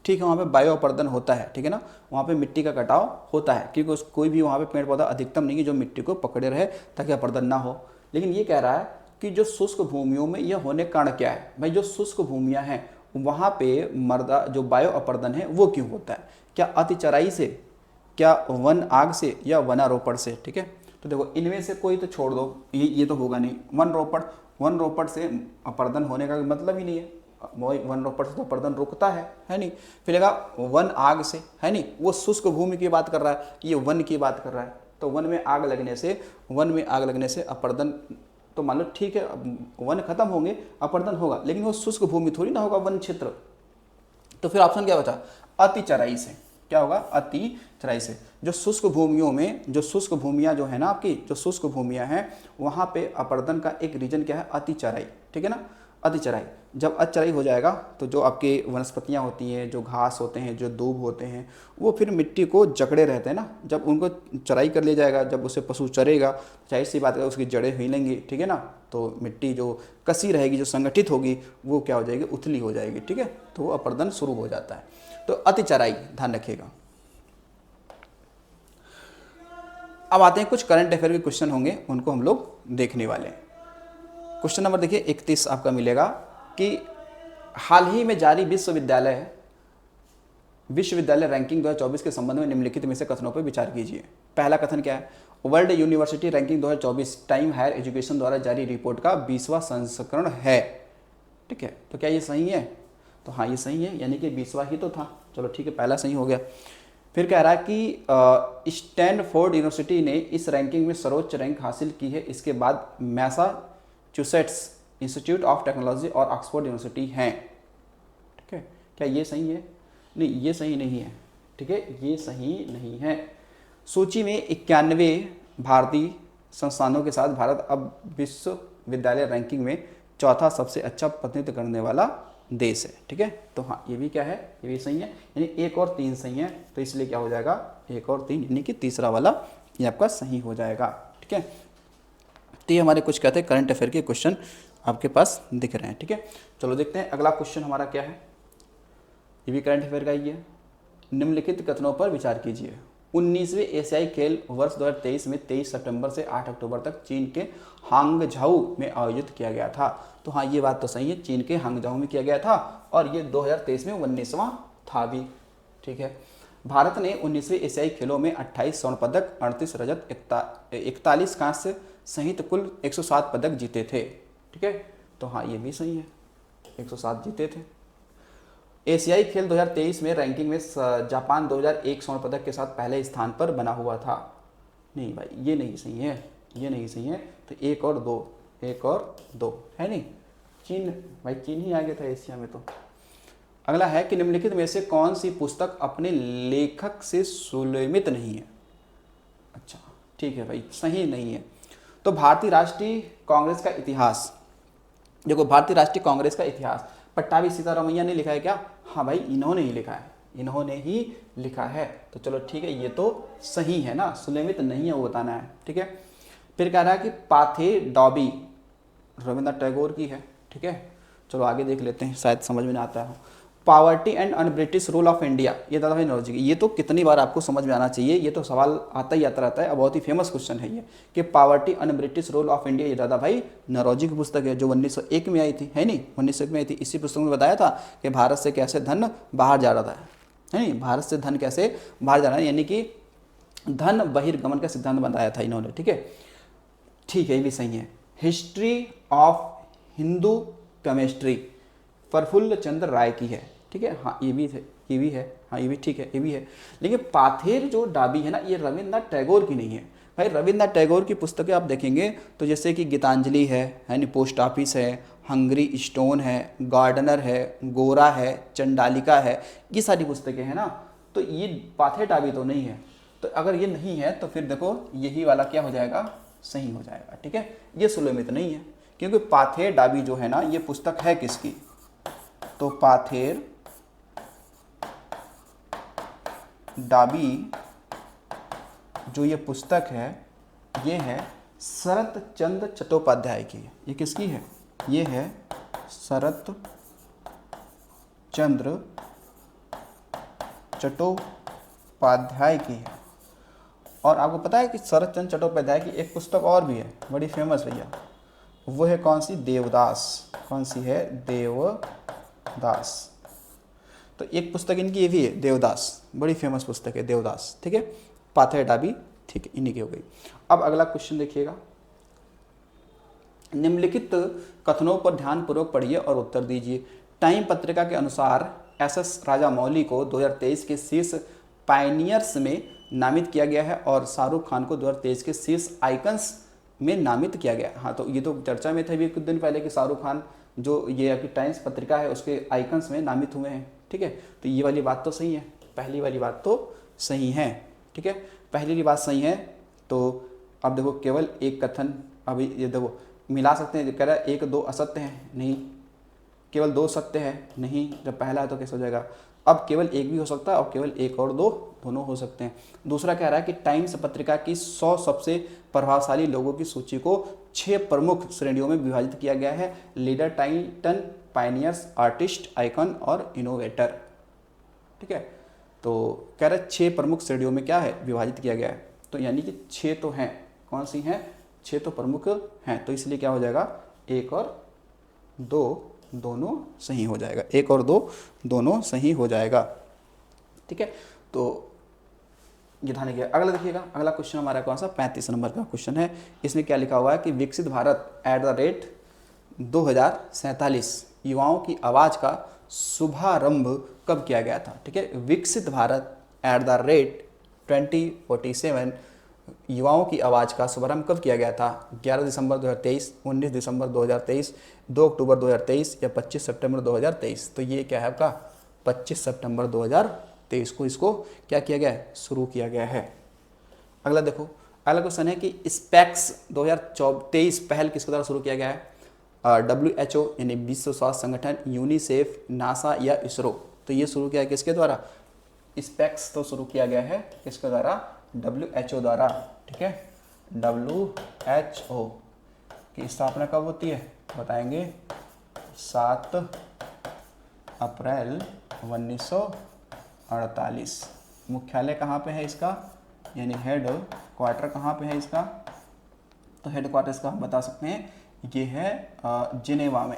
ठीक है, वहाँ पे बायो अपरदन होता है, ठीक है ना। वहाँ पे मिट्टी का कटाव होता है क्योंकि कोई भी वहाँ पे पेड़ पौधा अधिकतम नहीं है जो मिट्टी को पकड़े रहे ताकि अपरदन ना हो। लेकिन ये कह रहा है कि जो शुष्क भूमियों में यह होने का कारण क्या है? भाई जो शुष्क भूमियाँ हैं वहाँ पे मर्दा जो बायो अपरदन है वो क्यों होता है? क्या अति चराई से, क्या वन आग से, या वनारोपण से, ठीक है। तो देखो इनमें से कोई तो छोड़ दो, ये तो होगा नहीं। वन रोपण से अपरदन होने का मतलब ही नहीं है। वन रोपण से तो अपरदन रुकता है नहीं। फिर लगा वन आग से, है नहीं, वो शुष्क भूमि की बात कर रहा है, ये वन की बात कर रहा है। तो वन में आग लगने से अपरदन, तो मान लो ठीक है वन खत्म होंगे अपरदन होगा, लेकिन वो शुष्क भूमि थोड़ी ना होगा वन क्षेत्र। तो फिर ऑप्शन क्या बचा? अति चराई से। क्या होगा? अति चराई से। जो शुष्क भूमियों में, जो शुष्क भूमियाँ जो है ना आपकी, जो शुष्क भूमियाँ हैं वहाँ पे अपरदन का एक रीजन क्या है? अति चराई, ठीक है ना। अति चराई, जब अति चराई हो जाएगा तो जो आपके वनस्पतियाँ होती हैं, जो घास होते हैं, जो दूब होते हैं, वो फिर मिट्टी को जकड़े रहते हैं ना। जब उनको चराई कर लिया जाएगा, जब उसे पशु चरेगा, जाहिर सी बात है उसकी जड़ें हिलेंगी, ठीक है ना। तो मिट्टी जो कसी रहेगी, जो संगठित होगी, वो क्या हो जाएगी? उथली हो जाएगी, ठीक है। तो वो अपरदन शुरू हो जाता है। तो अति चराई ध्यान रखिएगा। अब आते हैं कुछ करंट अफेयर के क्वेश्चन होंगे, उनको हम लोग देखने वाले हैं। क्वेश्चन नंबर देखिए 31 आपका मिलेगा कि हाल ही में जारी विश्वविद्यालय रैंकिंग 2024 के संबंध में निम्नलिखित में से कथनों पर विचार कीजिए। पहला कथन क्या है? World university ranking 2024 time higher education द्वारा जारी रिपोर्ट का 20वां संस्करण है, ठीक है। तो क्या ये सही है? तो हाँ ये सही है, यानी कि 20वां ही तो था। चलो ठीक है, पहला सही हो गया। फिर कह रहा है कि स्टैनफोर्ड यूनिवर्सिटी ने इस रैंकिंग में सर्वोच्च रैंक हासिल की है, इसके बाद मैसाचुसेट्स इंस्टीट्यूट ऑफ टेक्नोलॉजी और ऑक्सफोर्ड यूनिवर्सिटी हैं, ठीक है। क्या ये सही है? नहीं, ये सही नहीं है, ठीक है, ये सही नहीं है। सूची में 91 भारतीय संस्थानों के साथ भारत अब विश्वविद्यालय रैंकिंग में चौथा सबसे अच्छा प्रतिनिधित्व करने वाला देश है। ठीक है, तो हाँ ये भी क्या है, ये भी सही है, यानी 1 और 3 सही है, तो इसलिए क्या हो जाएगा 1 और 3, यानी कि तीसरा वाला ये आपका सही हो जाएगा। ठीक है, तो ये हमारे कुछ कहते हैं करंट अफेयर के क्वेश्चन आपके पास दिख रहे हैं। ठीक है, चलो देखते हैं अगला क्वेश्चन हमारा क्या है, ये भी करंट अफेयर का ही है। निम्नलिखित कथनों पर विचार कीजिए। 19वें एशियाई खेल वर्ष 2023 में 23 सितंबर से 8 अक्टूबर तक चीन के हांगझाऊ में आयोजित किया गया था। तो हाँ ये बात तो सही है, चीन के हांगझाऊ में किया गया था और ये 2023 में 19वां था भी। ठीक है, भारत ने 19वें एशियाई खेलों में 28 स्वर्ण पदक, 38 रजत, 41 कांस्य सहित कुल 107 पदक जीते थे। ठीक है, तो हाँ ये भी सही है, 107 जीते थे। एशियाई खेल 2023 में रैंकिंग में जापान 2001 स्वर्ण पदक के साथ पहले स्थान पर बना हुआ था। नहीं भाई ये नहीं सही है, ये नहीं सही है, तो 1 और 2, 1 और 2 है नहीं, चीन भाई, चीन ही आ गया था एशिया में। तो अगला है कि निम्नलिखित में से कौन सी पुस्तक अपने लेखक से सुलभित नहीं है। अच्छा ठीक है भाई, सही नहीं है। तो भारतीय राष्ट्रीय कांग्रेस का इतिहास, देखो भारतीय राष्ट्रीय कांग्रेस का इतिहास पट्टाभी सीतारामैया ने लिखा है क्या? हाँ भाई इन्होंने ही लिखा है, इन्होंने ही लिखा है। तो चलो ठीक है, ये तो सही है ना, सुलभित नहीं है वो बताना है। ठीक है, फिर कह रहा है कि पाथेडॉबी रविंद्रनाथ टैगोर की है। ठीक है, चलो आगे देख लेते हैं, शायद समझ में ना आता है। Poverty and un British rule of India, ये दादा भाई नॉलेज, ये तो कितनी बार आपको समझ में आना चाहिए, ये तो सवाल आता ही आता रहता है, बहुत ही फेमस क्वेश्चन है ये कि poverty un British rule of India. ये दादा भाई नौरोजी की पुस्तक है जो 1901 में आई थी, है नहीं, 1901 में आई थी। इसी पुस्तक में बताया था कि भारत से कैसे धन बाहर जा रहा था, है नहीं, भारत से धन कैसे बाहर जा रहा है, यानी कि धन बहिर्गमन का सिद्धांत बताया था इन्होंने। ठीक है, ठीक है, ये भी सही है। History of Hindu chemistry Prafulla Chandra Ray की है। ठीक है, हाँ ये भी है, ये भी है, हाँ ये भी ठीक है, ये भी है। लेकिन पाथेर जो डाबी है ना, ये रविन्द्रनाथ टैगोर की नहीं है भाई। रविन्द्रनाथ टैगोर की पुस्तकें आप देखेंगे तो जैसे कि गीतांजलि है नहीं, पोस्ट ऑफिस है, हंगरी स्टोन है, गार्डनर है, गोरा है, चंडालिका है, ये सारी पुस्तकें हैं ना। तो ये पाथेर डाबी तो नहीं है। तो अगर ये नहीं है तो फिर देखो यही वाला क्या हो जाएगा, सही हो जाएगा। ठीक है, ये सुलभित नहीं है क्योंकि पाथेर डाबी जो है ना, ये पुस्तक है किसकी? तो पाथेर डाबी जो ये पुस्तक है, ये है शरत चंद्र चट्टोपाध्याय की। ये किसकी है? ये है शरत चंद्र चट्टोपाध्याय की है। और आपको पता है कि शरत चंद्र चट्टोपाध्याय की एक पुस्तक और भी है बड़ी फेमस भैया, वो है कौन सी? देवदास। कौन सी है? देवदास। तो एक पुस्तक इनकी ये भी है देवदास, बड़ी फेमस पुस्तक है देवदास। ठीक है, पाथेर डाबी ठीक है, इन्हीं की हो गई। अब अगला क्वेश्चन देखिएगा, निम्नलिखित कथनों पर ध्यानपूर्वक पढ़िए और उत्तर दीजिए। टाइम पत्रिका के अनुसार एसएस राजामौली को 2023 के शीर्ष पायनियर्स में नामित किया गया है और शाहरुख खान को 2023 के शीर्ष आइकन्स में नामित किया गया। हाँ तो ये तो चर्चा में था भी कुछ दिन पहले कि शाहरुख खान जो ये आपकी टाइम्स पत्रिका है उसके आइकन्स में नामित हुए हैं। ठीक है, तो ये वाली बात तो सही है, पहली वाली बात तो सही है। ठीक है, पहली वाली बात सही है। तो अब देखो केवल एक कथन, अभी ये देखो मिला सकते हैं, कह रहा है 1 2 असत्य हैं, नहीं, केवल 2 सत्य है, नहीं, जब पहला है तो कैसे हो जाएगा? अब केवल एक भी हो सकता है और केवल 1 और 2 दोनों हो सकते हैं। दूसरा कह रहा है कि टाइम्स पत्रिका की 100 सबसे प्रभावशाली लोगों की सूची को 6 प्रमुख श्रेणियों में विभाजित किया गया है: leader, Titan, pioneers, artist, icon और इनोवेटर। ठीक है, तो कह रहा है 6 प्रमुख श्रेणियों में क्या है, विभाजित किया गया है। तो यानी कि 6 तो हैं, कौन सी हैं? 6 तो प्रमुख हैं, तो इसलिए क्या हो जाएगा, 1 और 2 दोनों सही हो जाएगा, 1 और 2 दोनों सही हो जाएगा। ठीक है, तो ये ध्यान रखिएगा। अगला देखिएगा, अगला क्वेश्चन हमारा कौन सा? 35 नंबर का क्वेश्चन है। इसमें क्या लिखा हुआ है कि विकसित भारत @2047 युवाओं की आवाज़ का शुभारंभ कब किया गया था? ठीक है, विकसित भारत @2047 युवाओं की आवाज़ का शुभारंभ कब किया गया था? 11 दिसंबर 2023, 19 दिसंबर 2023, 2 अक्टूबर 2023 या 25 सितंबर 2023? तो ये क्या है आपका? 25 सितंबर 2023 को इसको क्या किया गया है? शुरू किया गया है। अगला देखो, अगला क्वेश्चन है कि स्पेक्स 2023 पहल किसके द्वारा शुरू किया गया है? WHO यानी विश्व स्वास्थ्य संगठन, यूनिसेफ, नासा या इसरो। तो ये शुरू किया किसके द्वारा? स्पेक्स तो शुरू किया गया है किसके द्वारा? WHO द्वारा, ठीक है। WHO की स्थापना कब होती है बताएंगे? 7 अप्रैल 1948। मुख्यालय कहाँ पे है इसका, यानी हेड क्वार्टर कहाँ पे है इसका? तो हेड क्वार्टर इसका हम बता सकते हैं, ये है जिनेवा में।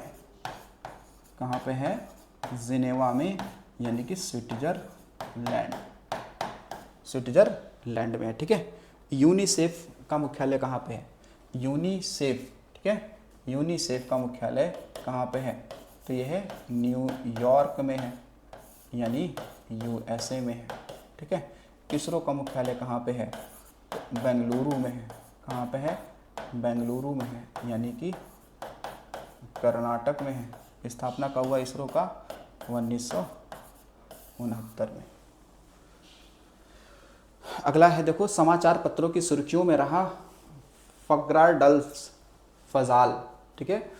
कहाँ पे है? जिनेवा में, यानी कि स्विट्जरलैंड में है, ठीक है। यूनिसेफ का मुख्यालय कहाँ पे है? यूनिसेफ, ठीक है, यूनिसेफ का मुख्यालय कहाँ पे है? तो ये है न्यूयॉर्क में है, यानी USA में है, ठीक है। इसरो का मुख्यालय कहाँ पे है? बेंगलुरु में है। कहाँ पे है? बेंगलुरु में है, यानी कि कर्नाटक में है। स्थापना कब हुआ इसरो का? 1969 में। अगला है देखो, समाचार पत्रों की सुर्खियों में रहा फग्रा डल्स फजाल, ठीक है।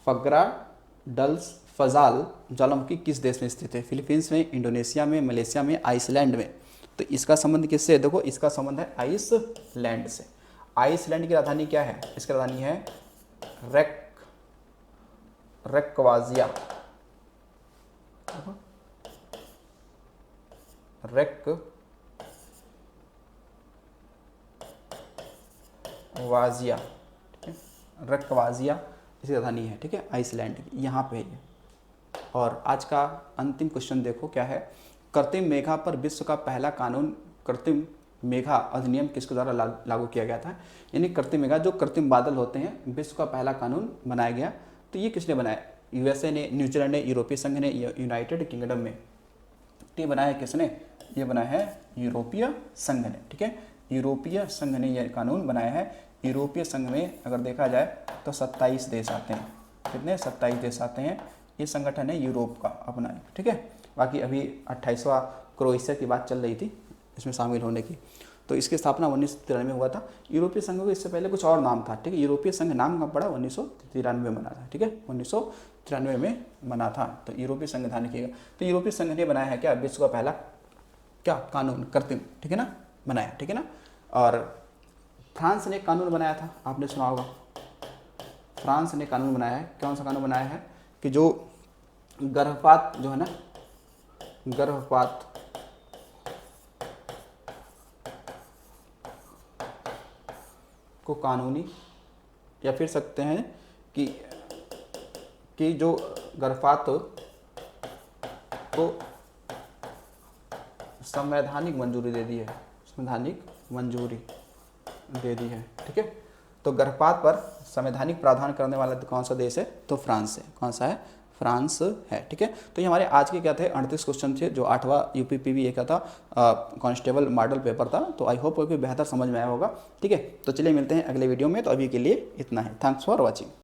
फग्रा डल्स फजाल ज्वालामुखी किस देश में स्थित है? फिलीपींस में, इंडोनेशिया में, मलेशिया में, आइसलैंड में। तो इसका संबंध किससे है? देखो इसका संबंध है आइसलैंड से। आइसलैंड की राजधानी क्या है? इसकी राजधानी है रेक्वाजिया। रेक्वाजिया, ठीक है, रेक्वाजिया इसकी राजधानी है, ठीक है, आइसलैंड की, यहाँ पे है ये। और आज का अंतिम क्वेश्चन देखो क्या है? कृत्रिम मेघा पर विश्व का पहला कानून कृत्रिम मेघा अधिनियम किसके द्वारा लागू किया गया था? यानी कृत्रिम मेघा, जो कृत्रिम बादल होते हैं, विश्व का पहला कानून बनाया गया। तो ये किसने बनाया? USA ने, न्यूजीलैंड ने, यूरोपीय संघ ने, यूनाइटेड किंगडम में। ये बनाया है किसने? ये बनाया है यूरोपीय संघ ने, ठीक है। यूरोपीय संघ ने यह कानून बनाया है। यूरोपीय संघ में अगर देखा जाए तो 27 देश आते हैं। कितने? 27 देश आते हैं। ये संगठन है यूरोप का अपना, ठीक है। बाकी अभी 28वां क्रोएशिया की बात चल रही थी इसमें शामिल होने की। तो इसकी स्थापना 1993 में हुआ था। यूरोपीय संघ को इससे पहले कुछ और नाम था, ठीक है। यूरोपीय संघ नाम कब पड़ा? 1993 में बना था, ठीक है, 1993 में बना था। तो यूरोपीय संविधान किएगा। तो यूरोपीय संघ ने बनाया है क्या? विश्व का पहला क्या कानून? कृत्रिम, ठीक है ना, बनाया, ठीक है ना। और फ्रांस ने कानून बनाया था, आपने सुना होगा। फ्रांस ने कानून बनाया है। कौन सा कानून बनाया है? कि जो गर्भपात जो है ना, गर्भपात को कानूनी, या फिर सकते हैं कि जो गर्भपात को संवैधानिक मंजूरी दे दी है, संवैधानिक मंजूरी दे दी है, ठीक है। तो गर्भपात पर संवैधानिक प्रावधान करने वाला कौन सा देश है? तो फ्रांस है। कौन सा है? फ्रांस है, ठीक है। तो ये हमारे आज के क्या थे? 38 क्वेश्चन थे, जो 8वां UPPB का था, कांस्टेबल मॉडल पेपर था। तो आई होप कोई बेहतर समझ में आया होगा, ठीक है। तो चलिए मिलते हैं अगले वीडियो में। तो अभी के लिए इतना है। Thanks for watching.